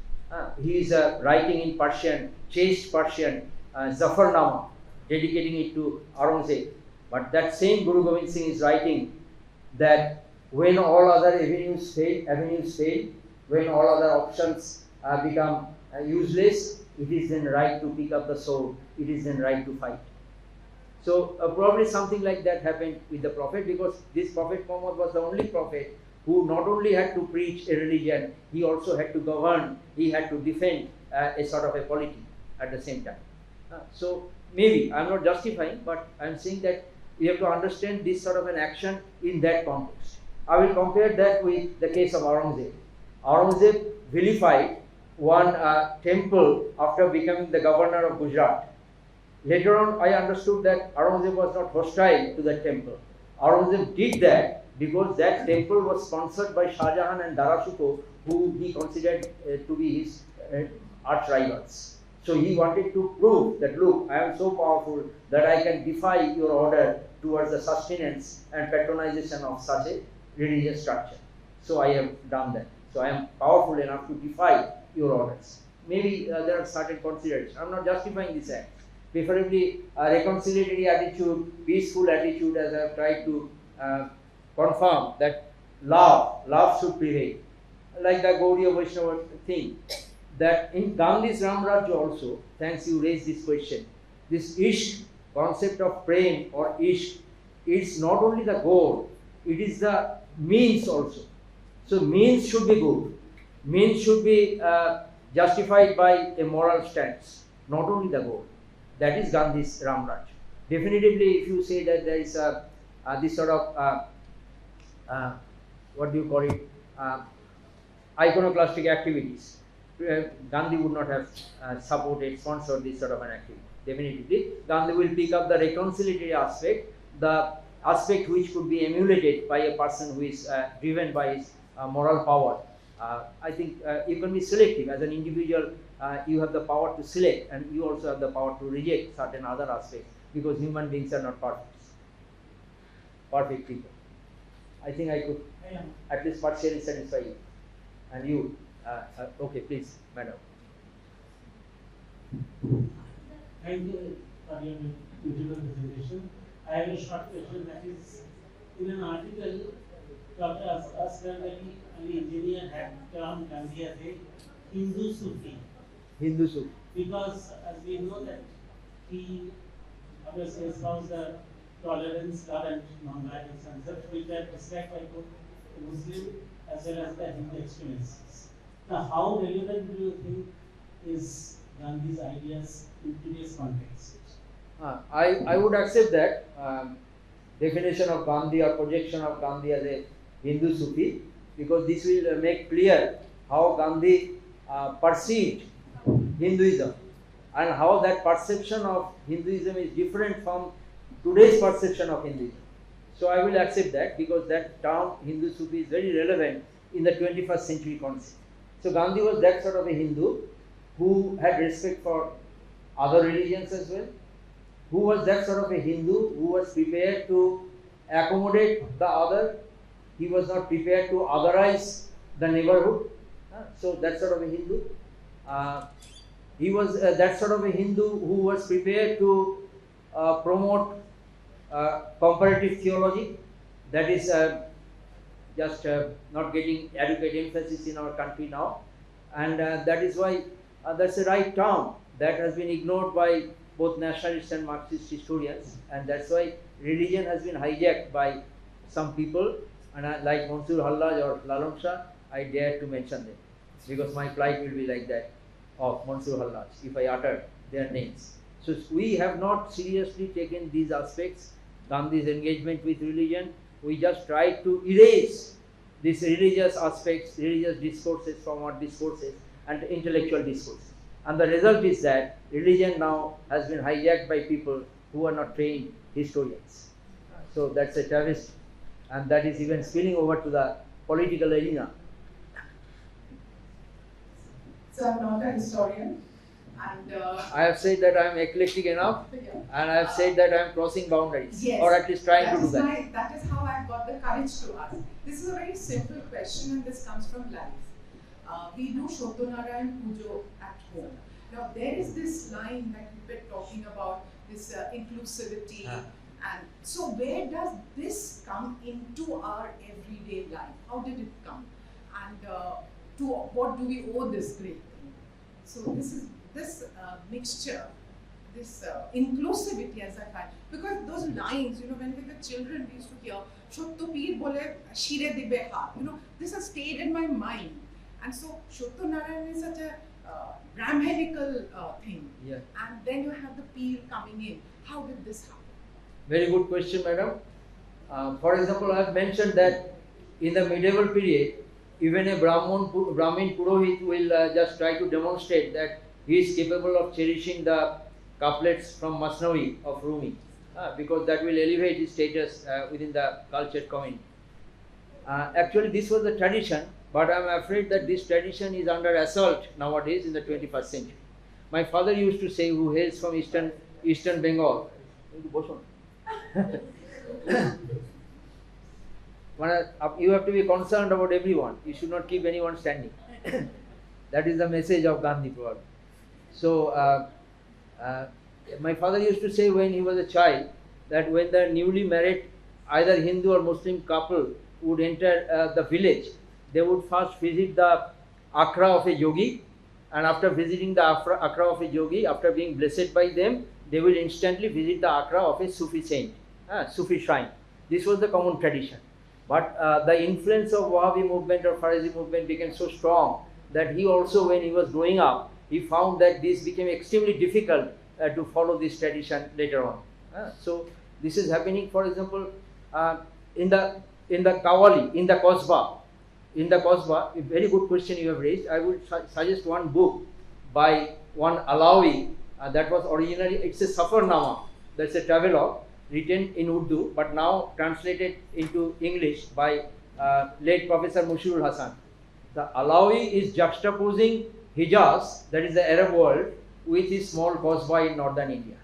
He is writing in Persian, chaste Persian, Zafarnama, dedicating it to Aurangzeb. But that same Guru Gobind Singh is writing that when all other avenues fail, when all other options become useless, it is then right to pick up the sword, it is then right to fight. So probably something like that happened with the Prophet, because this Prophet Muhammad was the only Prophet who not only had to preach a religion, he also had to govern, he had to defend a sort of a polity at the same time. So maybe, I am not justifying, but I am saying that we have to understand this sort of an action in that context. I will compare that with the case of Aurangzeb. Aurangzeb vilified one temple after becoming the governor of Gujarat. Later on, I understood that Aurangzeb was not hostile to that temple. Aurangzeb did that because that temple was sponsored by Shah Jahan and Darashikoh, who he considered to be his arch rivals. So he wanted to prove that, look, I am so powerful that I can defy your order towards the sustenance and patronization of such a religious structure. So I have done that. So I am powerful enough to defy your orders. Maybe there are certain considerations. I am not justifying this act. Preferably a reconciliatory attitude, peaceful attitude, as I have tried to confirm that love should prevail. Like the Gaudiya Vaishnava thing, that in Gandhi's Ramarajya also, thanks you raised this question, this ishq, concept of prem or ishq, it's not only the goal, it is the means also. So means should be good. Means should be justified by a moral stance, not only the goal. That is Gandhi's Ramarajya. Definitively, if you say that there is this sort of, what do you call it, iconoclastic activities, Gandhi would not have supported, sponsored this sort of an activity. Definitely, Gandhi will pick up the reconciliatory aspect, the aspect which could be emulated by a person who is driven by his moral power. I think you can be selective as an individual. You have the power to select, and you also have the power to reject certain other aspects, because human beings are not perfect people. I think I could at least partially satisfy you. And you, okay, please, madam. Thank you for your beautiful presentation. I have a short question, that is, in an article, Dr. Asghar Ali, an engineer, had termed Gandhi as a Hindu Sufi. Hindu Sufi. Because as we know that he obviously espoused the tolerance, love and non-violence concept which are disliked by both the Muslim as well as the Hindu extremists. Now, how relevant do you think is Gandhi's ideas in today's context? I would accept that definition of Gandhi or projection of Gandhi as a Hindu Sufi, because this will make clear how Gandhi perceived Hinduism and how that perception of Hinduism is different from today's perception of Hinduism. So I will accept that, because that term Hindu Sufi is very relevant in the 21st century concept. So Gandhi was that sort of a Hindu who had respect for other religions as well, who was that sort of a Hindu who was prepared to accommodate the other. He was not prepared to otherize the neighborhood. So that sort of a Hindu. He was that sort of a Hindu who was prepared to promote comparative theology. That is just not getting adequate emphasis in our country now. And that is why that's the right term that has been ignored by both nationalist and Marxist historians, and that's why religion has been hijacked by some people, and like Mansur Hallaj or Lalon Shah, I dare to mention them, because my plight will be like that of Mansur Hallaj if I utter their names. So we have not seriously taken these aspects, Gandhi's engagement with religion. We just try to erase these religious aspects, religious discourses from our discourses and intellectual discourses. And the result is that religion now has been hijacked by people who are not trained historians. So that's a travesty, and that is even spilling over to the political arena. So I'm not a historian, and I have said that I am eclectic enough, and I have said that I am crossing boundaries, yes, or at least trying to do that. That is how I've got the courage to ask. This is a very simple question, and this comes from life. We do Shotonarayan Pujo at home. Now there is this line that we've been talking about, this inclusivity, and so where does this come into our everyday life? How did it come? And to what do we owe this great thing? So this mixture, this inclusivity, as I find, because those lines, when we were children, we used to hear Shotto Peer bole shire dibe hat. This has stayed in my mind. And so Shotto Narayan is such a Brahmanical thing. Yeah. And then you have the Peer coming in. How did this happen? Very good question, madam. For example, I have mentioned that in the medieval period, even a Brahmin Purohit will just try to demonstrate that he is capable of cherishing the couplets from Masnavi of Rumi, because that will elevate his status within the cultured community. Actually, this was the tradition, but I am afraid that this tradition is under assault nowadays in the 21st century. My father used to say, who hails from Eastern Bengal, you have to be concerned about everyone. You should not keep anyone standing. That is the message of Gandhi, probably. So, my father used to say when he was a child that when the newly married either Hindu or Muslim couple would enter the village, they would first visit the akra of a yogi, and after visiting the akra of a yogi, after being blessed by them, they will instantly visit the akra of a Sufi saint, Sufi shrine. This was the common tradition. But the influence of Wahhabi movement or Farisi movement became so strong that he also, when he was growing up, he found that this became extremely difficult to follow this tradition later on. So this is happening, for example, in the Kawali, in the Qasbah. In the Qasbah, a very good question you have raised. I would suggest one book by one Alawi that was originally, it's a Safarnama, that's a travelogue written in Urdu, but now translated into English by late Professor Mushirul Hasan. The Alawi is juxtaposing Hijaz, that is the Arab world, with his small Qasbah in northern India.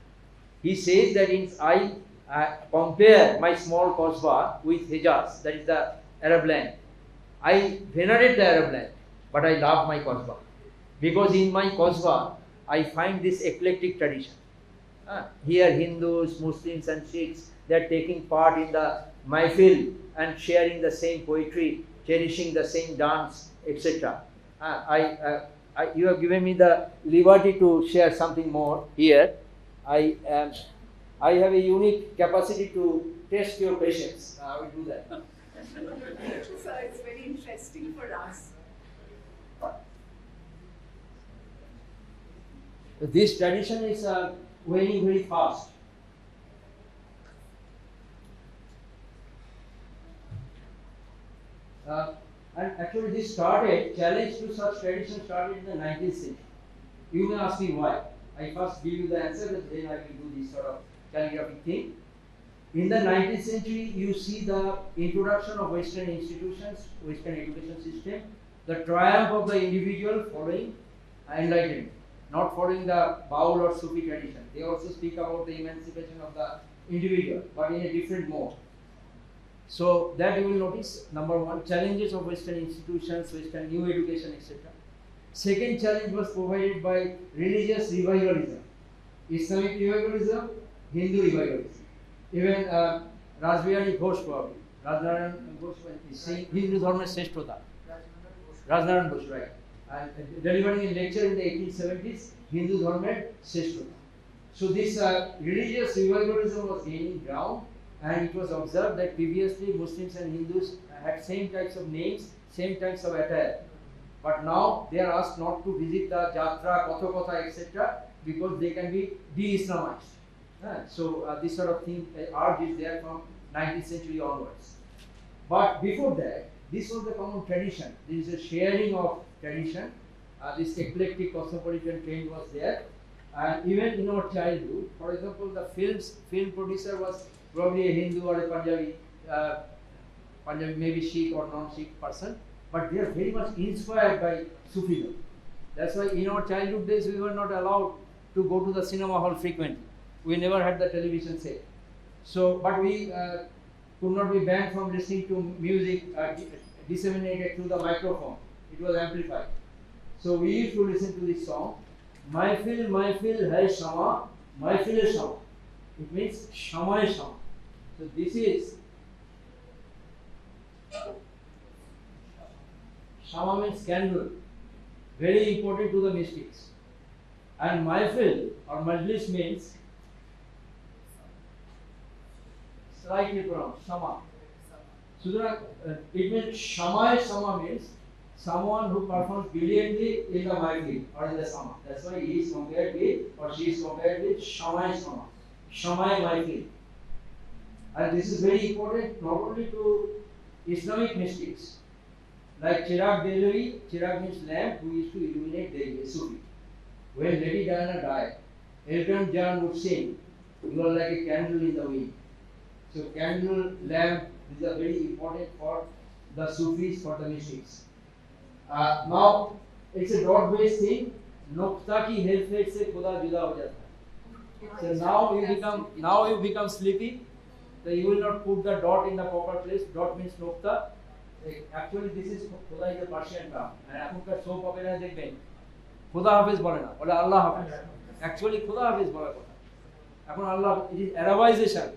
He says that I compare my small Qasbah with Hijaz, that is the Arab land. I venerate the Arab land, but I love my Qasbah, because in my Qasbah I find this eclectic tradition. Here Hindus, Muslims and Sikhs, they are taking part in the Mahfil and sharing the same poetry, cherishing the same dance, etc. you have given me the liberty to share something more here. I have a unique capacity to test your patience. I will do that. So it's very interesting for us. This tradition is waning very fast. And actually this challenge to such tradition started in the 19th century. You may ask me why. I first give you the answer, but then I will do this sort of calligraphic thing. In the 19th century, you see the introduction of Western institutions, Western education system, the triumph of the individual following enlightenment, not following the Baul or Sufi tradition. They also speak about the emancipation of the individual, but in a different mode. So that you will notice, number one, challenges of Western institutions, Western new education, etc. Second challenge was provided by religious revivalism, Islamic revivalism, Hindu revivalism. Even Rajbihari Ghosh probably, Rajnarayan Ghosh is saying Hindu Dharma Seshtota. Rajnarayan Ghosh, right. And delivering a lecture in the 1870s, Hindu Dharma Seshtota. So this religious revivalism was gaining ground, and it was observed that previously Muslims and Hindus had same types of names, same types of attire. But now they are asked not to visit the Jatra, Kathakatha, etc. because they can be de-Islamized. So this sort of thing, art is there from 19th century onwards. But before that, this was the common tradition. This is a sharing of tradition. This eclectic cosmopolitan trend was there. And even in our childhood, for example, the film producer was probably a Hindu or a Punjabi, maybe Sikh or non-Sikh person, but they are very much inspired by Sufism. That's why in our childhood days we were not allowed to go to the cinema hall frequently. We never had the television set. So, but we could not be banned from listening to music disseminated through the microphone. It was amplified. So we used to listen to this song. Maifil hai Shama, Maifil hai Shama. It means Shama hai Shama. So this is Shama means candle, very important to the mystics. And Maifil or Majlis means slightly pronounced Shama. So it means Shama Shama means someone who performs brilliantly in the Maifil or in the Sama. That's why he is compared with or she is compared with Shama Shama. Shama Maifil. And this is very important not only to Islamic mystics. Like Chirag Dehlavi, Chirag means lamp, who used to illuminate Delhi, Sufi. When Lady Diana died, Elton John would sing, "You are like a candle in the wind." So candle, lamp, these are very important for the Sufis, for the mystics. Now, it's a dot-based thing. Nokta ki help se khuda juda ho jata hai. So now you become sleepy. So you will not put the dot in the proper place. Dot means nokta. Actually, this is Khuda is a Persian term. And ekhonকার soap opera দেখবেন Khuda Hafiz বলে না, বলে Allah Hafiz. Actually, Khuda Hafiz বলার কথা। এখন Allah, it is Arabization.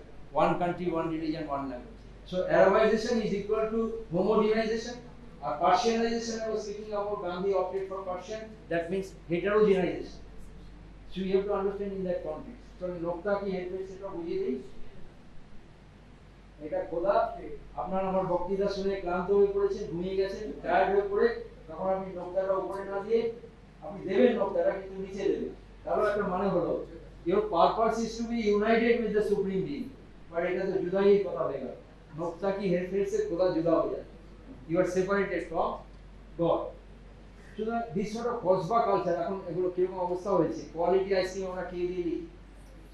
One country, one religion, one language. So Arabization is equal to homogenization. Persianization, I was speaking about, Gandhi opted for Persian. That means heterogenization. So you have to understand in that context. So nokta ki help সেটা বুঝিয়ে দিই। এটা খোদা, আপনারা আমার বক্তৃতা শুনে ক্লান্ত হয়ে পড়েছেন, ঘুমিয়ে গেছেন, টায়ার্ড হয়ে পড়ে, তখন আপনি নকটাটা উপরে না দিয়ে আপনি দেবেন নকটাটা কিন্তু নিচে দেবেন। তাহলে একটা মানে হলো your purpose is to be united with the supreme being, but এটা তো জুদাইয়ের কথা হয়ে গেল। নকটা কি হেরফের সে খোদা জুদা হয়ে যায়। You are separated from God. So this sort of Kasba culture এখন এগুলো কিরকম অবস্থা হয়েছে, কোয়ালিটি আইসক্রিম আমরা খেয়ে দিয়ে দিই,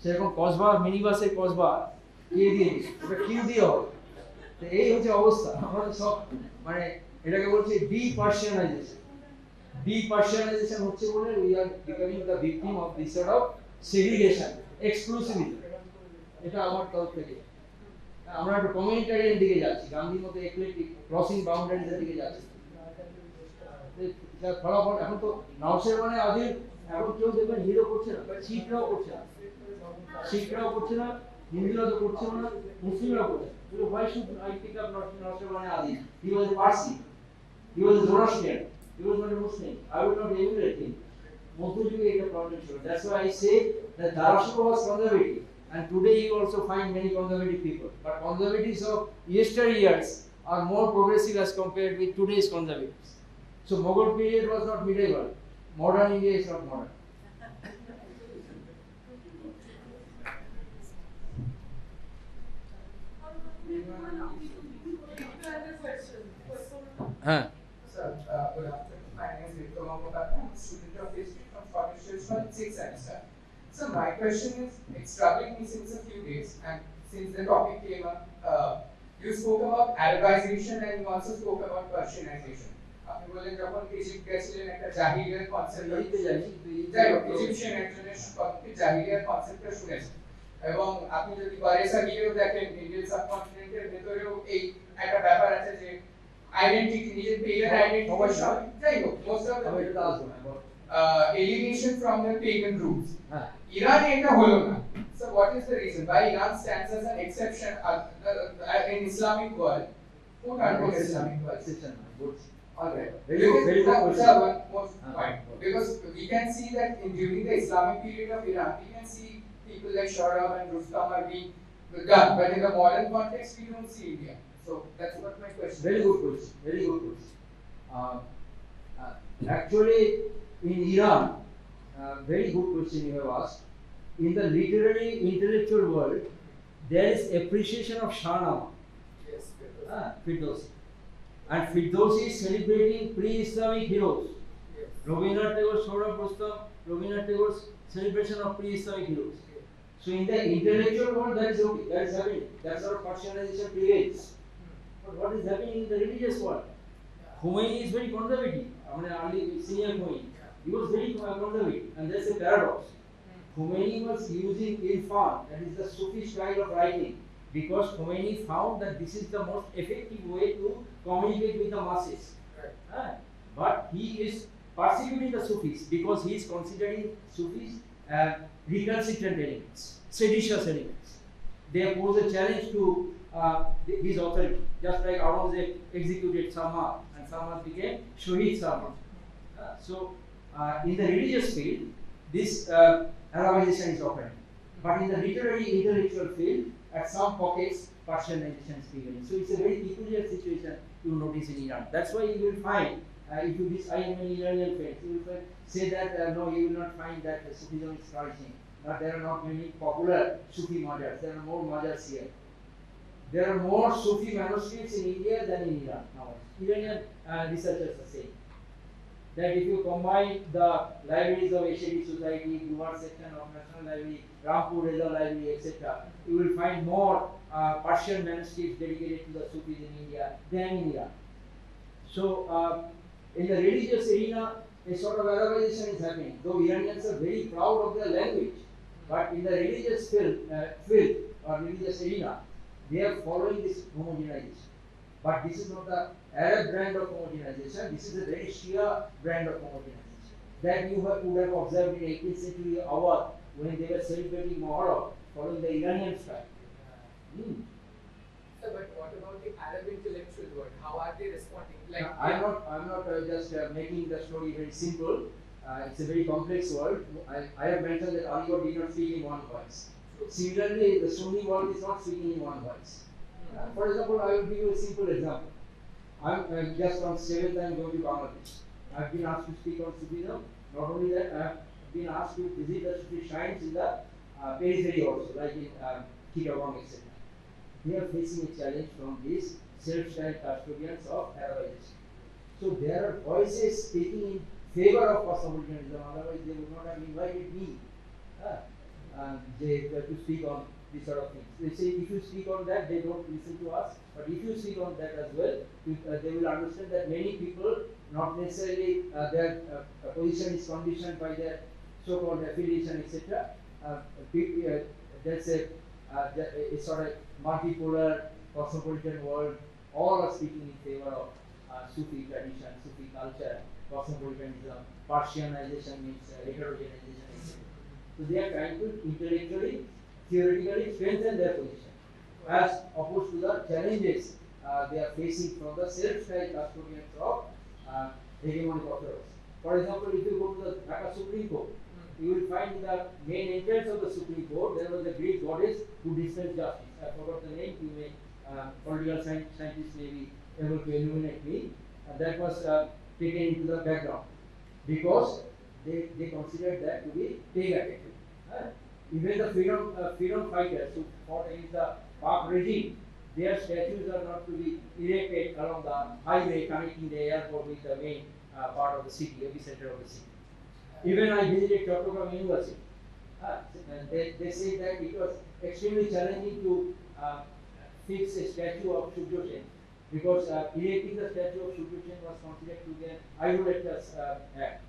সেরকম কসবা মিনিবাসের কসবা দিয়ে দিয়ে ওটা কিউ দিয়ে হবে। তো এই হচ্ছে অবস্থা। আমরা তো সব মানে এটাকে বলছি ডিপার্সিয়ানাইজেশন। ডিপার্সিয়ানাইজেশন হচ্ছে বলে we are becoming the victim of this sort of segregation, exclusivism. এটা আমার তরফ থেকে। আমরা একটু কমিউনিটারিয়ান দিকে যাচ্ছি, গান্ধীর মতো এক্লেকটিক ক্রসিং বাউন্ডারিজের দিকে যাচ্ছি। ফলাফল এখন তো নওশের মানে আদিল এখন কেউ দেখবেন হিরো করছে না, শিখরাও করছে না, শিখরাও করছে না, হিন্দুরা তো করছে না, মুসলিমরাও করছে। Why should I pick up Naushir Wani Adi? He was a Parsi. He was a Zoroastrian. He was not a Muslim. I would not emulate him. Montesquieu is a problem. That's why I say that Darashika was conservative. And today you also find many conservative people. But conservatives of yesteryears are more progressive as compared with today's conservatives. So Mughal period was not medieval. Modern India is not modern. Sir, good afternoon. My name is Vikram Amapata. I'm a student of history from Scottish Church for 6th semester. So my question is, it's troubling me since a few days, and since the topic came up, you spoke about Arabization and you also spoke about Persianization. আপনি বললেন যখন Egypt গেছিলেন একটা জাহিলিয়ার concept যাই হোক Egyptian একজনের concept জাহিলিয়ার কনসেপ্টটা শুনেছেন এবং আপনি যদি বারেসা গিয়েও দেখেন ইন্ডিয়ান সাবকন্টিনেন্টের ভেতরেও এই একটা ব্যাপার আছে যে identity, নিজের pagan identity যাই হোক most of the alienation from their pagan roots. Iran এটা হলো না. So what is the reason why Iran stands as an exception in Islamic world? Quote unquote Islamic world. Alright. Very good one more point. Because we can see that during the Islamic period of Iran, we can see people like Shorab and Rustam are being done, but in the modern context, we don't see India. So that's what my question. Very good question. Very good question. Actually, in Iran, very good question you have asked. In the literary intellectual world, there is appreciation of Shahnama. Yes. Firdausi. And Firdausi is celebrating pre-Islamic heroes. Yes. Rabindranath Tagore, Saurabh Rustam, Rabindranath Tagore's celebration of pre-Islamic heroes. So in the intellectual world, that is okay. That is happening. That's how Persianization prevails. But what is happening in the religious world? Khomeini is very conservative. I mean, early senior Khomeini. He was very conservative, and there's a paradox. Khomeini was using irfan, that is the Sufi style of writing, because Khomeini found that this is the most effective way to communicate with the masses. Right. But he is persecuting the Sufis because he is considering Sufis recalcitrant elements, seditious elements. They pose a challenge to his authority, just like Aurangzeb executed Samar, and Samar became Shohid Samar. In the religious field, this Arabization is occurring. But in the literary intellectual field, at some pockets, Persianization is prevailing. So it's a very peculiar situation you notice in Iran. That's why you will find, if you I am an Iranian friend, you will say that no, you will not find that Sufism is flourishing. But there are not many popular Sufi mazars. There are more mazars here. There are more Sufi manuscripts in India than in Iran now. Iranian researchers are saying that if you combine the libraries of Asiatic Society, Duvar section of National Library, Rampur Reza Library, etc., you will find more Persian manuscripts dedicated to the Sufis in India than in Iran. So, in the religious arena, a sort of Arabization is happening. Though Iranians are very proud of their language, but in the religious field or religious arena, they are following this homogenization. But this is not the Arab brand of homogenization, this is a very Shia brand of homogenization. That you would have observed in 18th century Awad when they were celebrating Muharram following the Iranian style. Sir, but what about the Arab intellectual world? How are they responding? Like, I'm not just making the story very simple. It's a very complex world. I have mentioned that Aligarh did not speak in one voice. Similarly, the Sunni world is not speaking in one voice. For example, I will give you a simple example. I'm just on 7th, I'm going to Bangladesh. I've been asked to speak on Sufism. Not only that, I've been asked to visit the Sufi shrines in the periphery also, like in Chittagong, etc. They are facing a challenge from these self-styled custodians of Arabization. So there are voices speaking in favor of cosmopolitanism, otherwise they would not have invited me to speak on these sort of things. They say if you speak on that, they don't listen to us, but if you speak on that as well, they will understand that many people, not necessarily their position is conditioned by their so-called affiliation, etc. There's a sort of multipolar cosmopolitan world. All are speaking in favor of Sufi tradition, Sufi culture, cosmopolitanism. Persianization means heterogeneization, etc. So they are trying to intellectually, theoretically strengthen their position, as opposed to the challenges they are facing from the self-styled custodians of hegemonic orthodoxy. For example, if you go to the Dhaka Supreme Court, you will find in the main entrance of the Supreme Court there was a Greek goddess who dispensed justice. I forgot the name. You may political scientists may be able to illuminate me. That was taken into the background because they considered that to be pagan. Even the freedom fighters who fought against the Pak regime, their statues are not to be erected along the highway connecting the airport with the main part of the city, epicenter of the city. Even I visited Chattogram University, and they say that it was extremely challenging to fix a statue of Sukhdev because erecting the statue of Sukhdev was considered to be an idolatrous act.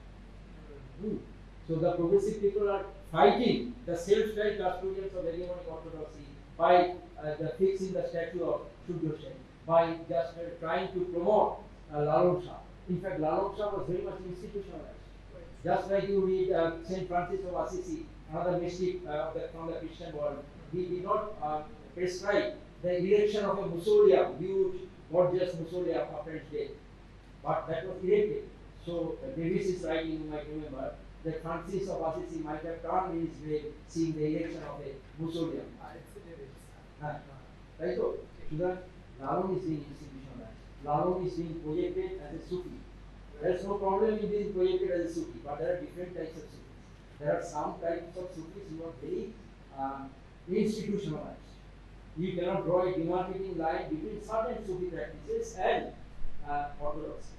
So the progressive people are fighting the self-styled custodians of hegemonic orthodoxy by fixing the statue of Sukhdev, by just trying to promote Lalon Shah. In fact, Lalon Shah was very much institutionalized. Just like you read Saint Francis of Assisi, another mystic from the Christian world, he did not prescribe the erection of a mausoleum, huge, gorgeous mausoleum after his death, but that was erected. So Davis is writing, you might remember, that Francis of Assisi might have turned in his grave seeing the erection of a mausoleum. Right? So that Lalon is being institutionalized. Lalon is being projected as a Sufi. There is no problem in being projected as a Sufi, but there are different types of Sufis. There are some types of Sufis who are very institutionalized. You cannot draw a demarcating line between certain Sufi practices and orthodoxy.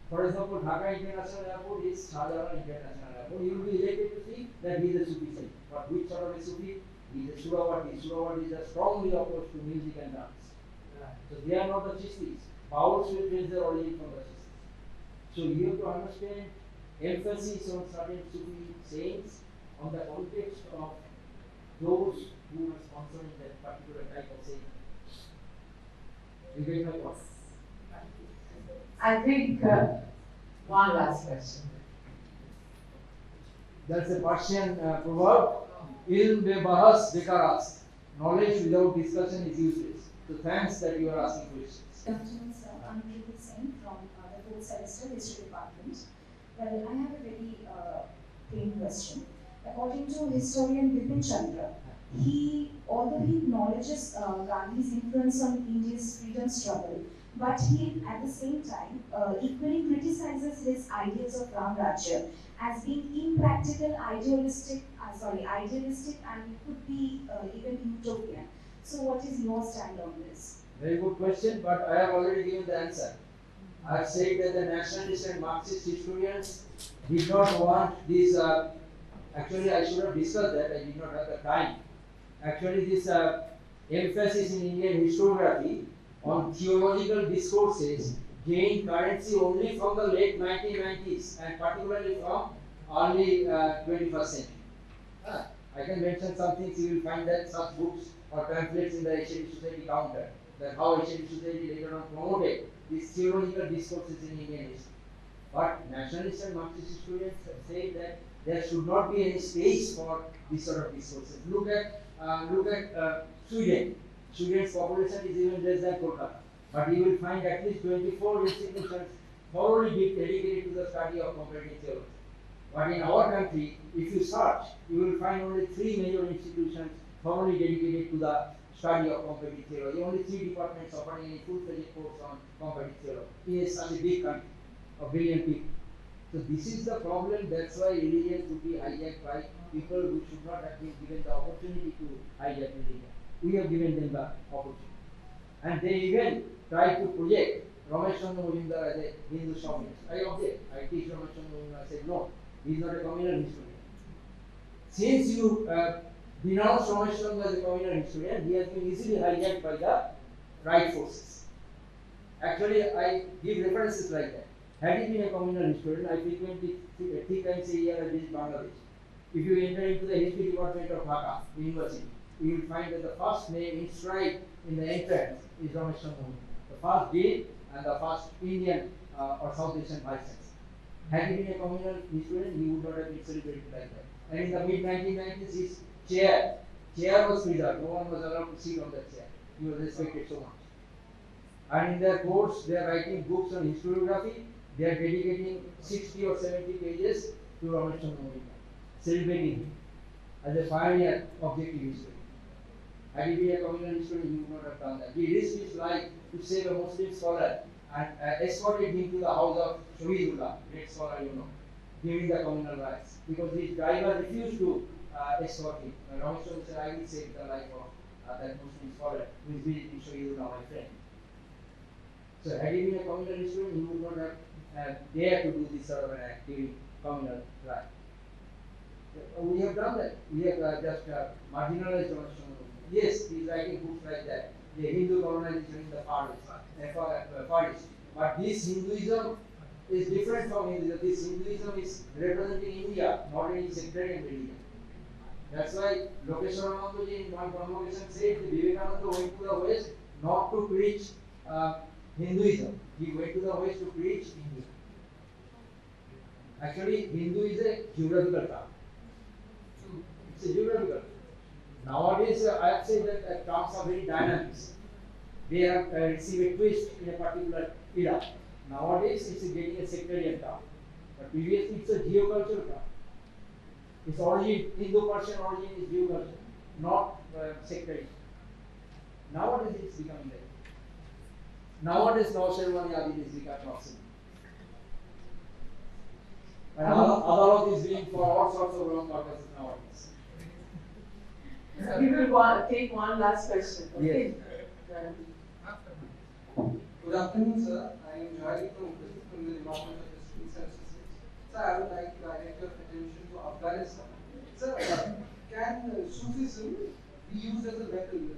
For example, Dhaka International Airport is Shahjahan International Airport. You will be elected to see that he is a Sufi saint. But which sort of a Sufi? He is a Suravati. Suravati is strongly opposed to music and dance. So they are not the Chistis. Vowels will trace their origin from the Chistis. So you have to understand emphasis on certain Sufi saints on the context of those who are sponsoring that particular type of saint. You get my point? I think one last question. That's a Persian proverb. Ilm be bahas bekarast. Knowledge without discussion is useless. So thanks that you are asking questions. Good afternoon, sir. I'm Kriti Singh from the 4th semester History Department. Well, I have a very plain question. According to historian Bipin Chandra, although he acknowledges Gandhi's influence on India's freedom struggle, but he at the same time equally criticizes his ideas of Ramarajya as being impractical, idealistic, and could be even utopian. So, what is your stand on this? Very good question, but I have already given the answer. I have said that the nationalist and Marxist historians did not want this. Actually, I should have discussed that. I did not have the time. Actually, this emphasis in Indian historiography on theological discourses gained currency only from the late 1990s and particularly from early 21st century. I can mention some things. You will find that such books or pamphlets in the Asiatic Society counter, that how Asiatic Society later on promoted these theological discourses in Indian history. But nationalist and Marxist historians have said that there should not be any space for this sort of discourses. Look at Sweden. Sweden's population is even less than Kolkata, but you will find at least 24 institutions thoroughly dedicated to the study of comparative theology. But in our country, if you search, you will find only 3 major institutions thoroughly dedicated to the study of comparative theology. Only 3 departments offering a full-fledged course on comparative theology. It is such a big country of billion people. So this is the problem. That's why religion could be hijacked by people who should not have been given the opportunity to hijack religion. We have given them the opportunity. And they even try to project Ramesh Chandra Majumdar as a Hindu chauvinist. I object. I teach Ramesh Chandra Majumdar. I said no, he is not a communal historian. Since you denounce Ramesh Chandra as a communal historian, he has been easily hijacked by the right forces. Actually, I give references like that. Had he been a communal historian, I frequently 3 times a year I visit Bangladesh. If you enter into the history department of Dhaka University, you will find that the first name inscribed in the entrance is Ramesh Chandra Majumdar, the first dean and the first Indian or South Asian vice chancellor. Had he been a communal historian, he would not have been celebrated like that. And in the mid-1990s, his chair was preserved. No one was allowed to sit on that chair. He was respected so much. And in their course, they are writing books on historiography they are dedicating 60 or 70 pages to Ramarajya, celebrating him as a pioneer objective history. Had he been a communal historian, he would not have done that. He risked his life to save a Muslim scholar and escorted him to the house of Shahidullah, great scholar, during the communal riots, because his driver refused to escort him. Ramarajya said, I will save the life of that Muslim scholar who is visiting Shahidullah, my friend. So had he been a communal historian, he would not have dared to do this sort of an act during communal riot. We have done that. We have just marginalized Ramarajya. Yes, he is writing books like that. The Hindu colonization in the Far East. But this Hinduism is different from Hinduism. This Hinduism is representing India, not any sectarian religion. That's why Lokeshwaranandaji in one convocation said that Vivekananda went to the West not to preach Hinduism. He went to the West to preach Hinduism. Actually, Hindu is a geographical term. It's a geographical term. Nowadays, I have said that terms are very dynamic. They have received a twist in a particular era. Nowadays, it's getting a sectarian term. But previously, it's a geocultural term. Its origin, Indo-Persian origin is geoculture, not sectarian. Nowadays, it's becoming that. Nowadays, Nausherwani Adi is becoming obsolete. And Adalat is being for all sorts of wrong purposes nowadays. We will take one last question. Okay. Yes. Good afternoon, sir. I am Jari from the Department of History and Statistics. Sir, I would like to direct your attention to Afghanistan. Sir, can Sufism be used as a weapon,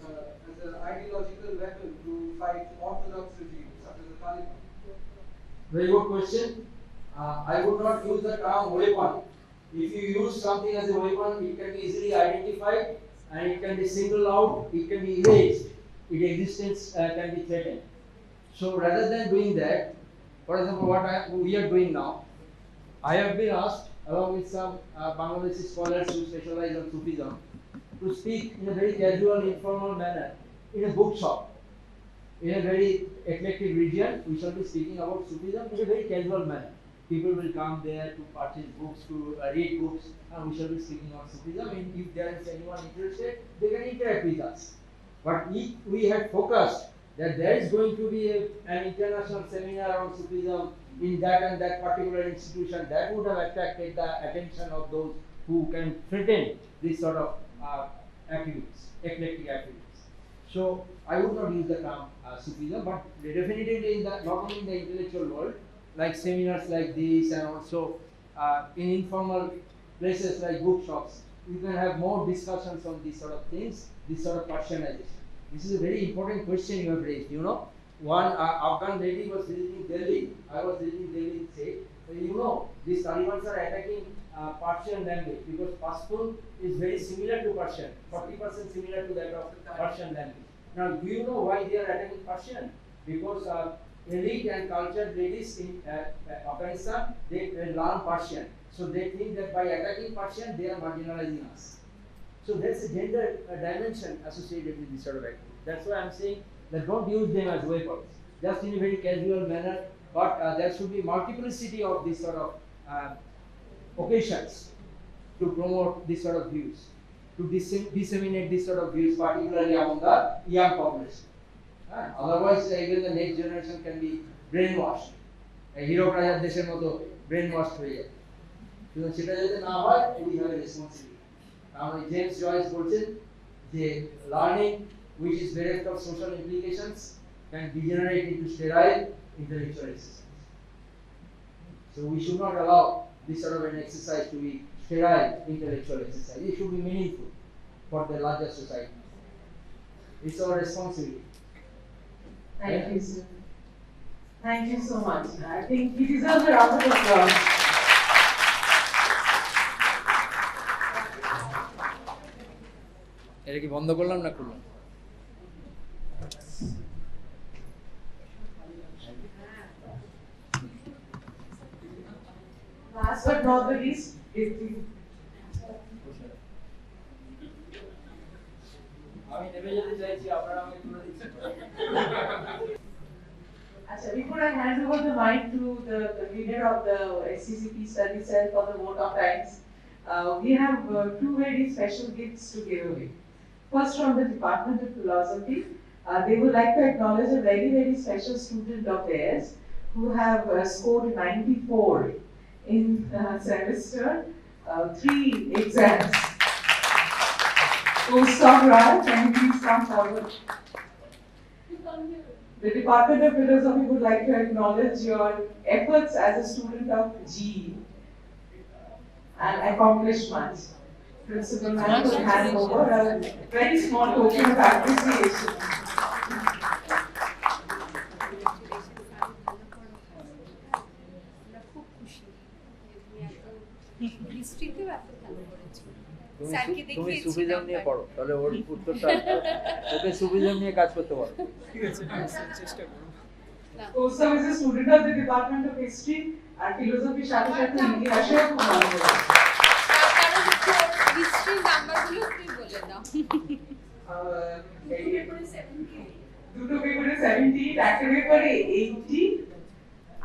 as an ideological weapon to fight orthodox regimes such as the Taliban? Very good question. I would not use the term weapon. If you use something as a weapon, it can be easily identified and it can be singled out, it can be erased, its existence can be threatened. So rather than doing that, for example, what we are doing now, I have been asked, along with some Bangladeshi scholars who specialize on Sufism, to speak in a very casual, informal manner in a bookshop. In a very eclectic region, we shall be speaking about Sufism in a very casual manner. People will come there to purchase books, to read books, and we shall be speaking on Sufism. And if there is anyone interested, they can interact with us. But if we had focused that there is going to be an international seminar on Sufism in that and that particular institution, that would have attracted the attention of those who can threaten this sort of activities, eclectic activities. So I would not use the term Sufism, but definitely in the, not only in the intellectual world, like seminars like this, and also in informal places like bookshops, you can have more discussions on these sort of things, this sort of Persianization. This is a very important question you have raised. One Afghan lady was visiting Delhi. I was visiting Delhi. Say, these Taliban are attacking Persian language because Pashtun is very similar to Persian, 40% similar to that of Persian language. Now, do you know why they are attacking Persian? Because elite and cultured ladies in Afghanistan, they learn Persian. So they think that by attacking Persian, they are marginalizing us. So there's a gender dimension associated with this sort of activity. That's why I'm saying that don't use them as weapons, just in a very casual manner, but there should be multiplicity of these sort of occasions to promote this sort of views, to disseminate this sort of views, particularly among the young population. Otherwise, even the next generation can be brainwashed. Hero Rajar desher moto brainwashed হয়ে যায়। কিন্তু সেটা যাতে না হয়, we have a responsibility. কারণ James Joyce বলছেন যে learning which is bereft of social implications can degenerate into sterile intellectual exercise. So we should not allow this sort of an exercise to be sterile intellectual exercise. It should be meaningful for the larger society. It's our responsibility. Thank you, sir. Thank you so much. I think he deserves a round of applause. এটা কি বন্ধ করলাম না খুললাম? Last but not the least, আমি নেমে যেতে চাইছি, আপনারা আমাকে তুলে দিচ্ছেন। Before I hand over the mic to the leader of the SCC Peace Studies Cell for the vote of thanks, we have two very special gifts to give away. First, from the Department of Philosophy, they would like to acknowledge a very, very special student of theirs who have scored 94 in semester 3 exams. So, stop right, can you please come forward? The Department of Philosophy would like to acknowledge your efforts as a student of GE and accomplishments. Principal Ma'am will hand over a very small token of appreciation. তুমি Sufism নিয়ে পড়ো, তাহলে ওর উত্তরটা ওকে Sufism নিয়ে কাজ করতে পারো। ঠিক আছে, চেষ্টা করো। Also is a student of the Department of History and Philosophy সাথে সাথে ইতিহাসে খুব ভালো করে। হিস্ট্রি নাম্বারগুলো তুই বলে দাও। দুটো পেপারে 70, একটা পেপারে 80,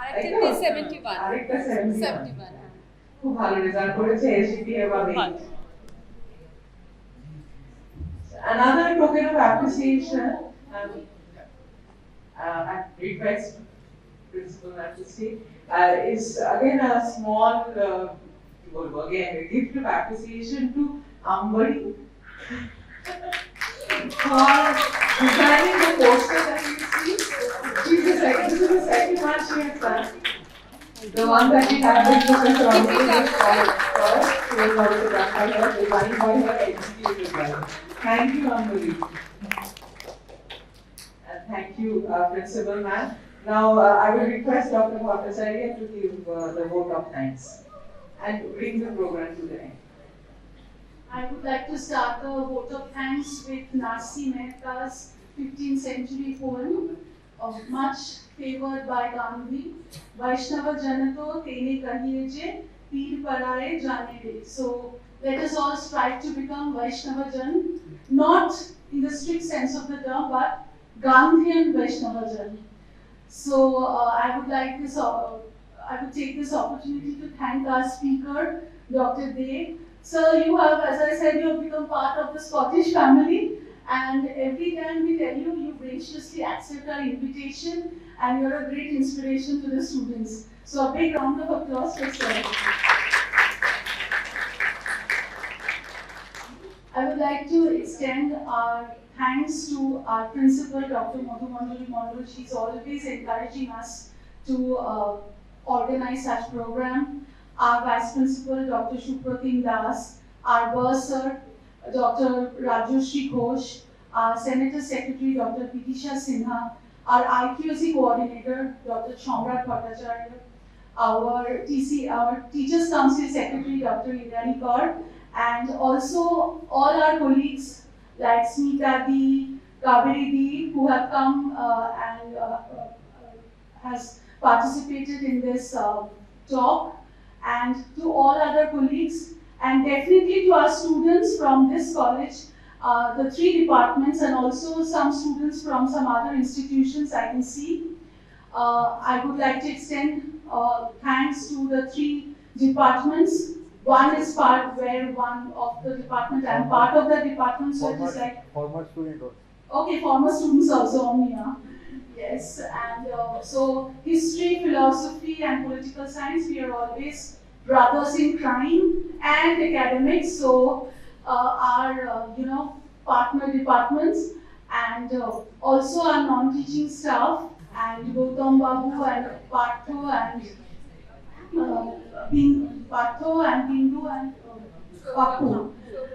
আরেকটাতে 71। আরেকটা 71। খুব ভালো রেজাল্ট করেছে এসিপি এবং Another token of appreciation and request, Principal Majesty, is again a small, again a gift of appreciation to Ambari for designing the poster that you see. This is the second one she has done. The one that we have with Professor Ambari is first, she was also done by her, designed by her, executed by her. Thank you, Ambari. And thank you, Principal Ma'am. Now, I will request Dr. Bhattacharya to give the vote of thanks and bring the program to the end. I would like to start the vote of thanks with Narsi Mehta's 15th century poem, much favored by Gandhi, Vaishnava Janato Tene Kahiye Je Peer Paraye Jane De. So let us all strive to become Vaishnava Jan, not in the strict sense of the term, but Gandhian Vaishnava Jan. So I would take this opportunity to thank our speaker, Dr. Dey. Sir, you have, as I said, you have become part of the Scottish family, and every time we tell you, you graciously accept our invitation, and you're a great inspiration to the students. So a big round of applause for sir. I would like to extend our thanks to our principal, Dr. Madhu Mandal. She's always encouraging us to organize such program. Our vice principal, Dr. Supratim Das, our bursar, Dr. Rajushri Ghosh, our senator secretary, Dr. Pitisha Sinha, our IQC coordinator, Dr. Chamrat Bhattacharya, our teachers council secretary, Dr. Irani Kaur, and also all our colleagues like Smita Di, Kaveri Di, who have come and has participated in this talk, and to all other colleagues, and definitely to our students from this college, the 3 departments, and also some students from some other institutions I can see. I would like to extend thanks to the 3 departments. One is part where one of the department, I am part of the department, so it is like former student also. Okay, former students also, yeah. Yes, and so history, philosophy, and political science, we are always brothers in crime, and academics. So our partner departments, and also our non-teaching staff, and Gautam Babu and Partho and Bindu and Papu.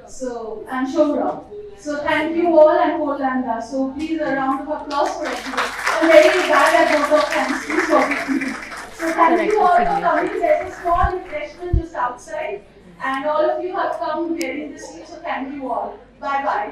So and Shourab. So thank you all and Polanda. So please a round of applause for everyone. I'm very bad at vote of thanks. Please forgive me. So thank you all for coming. There's a small refreshment just outside, and all of you have come wearing this. So thank you all. Bye bye.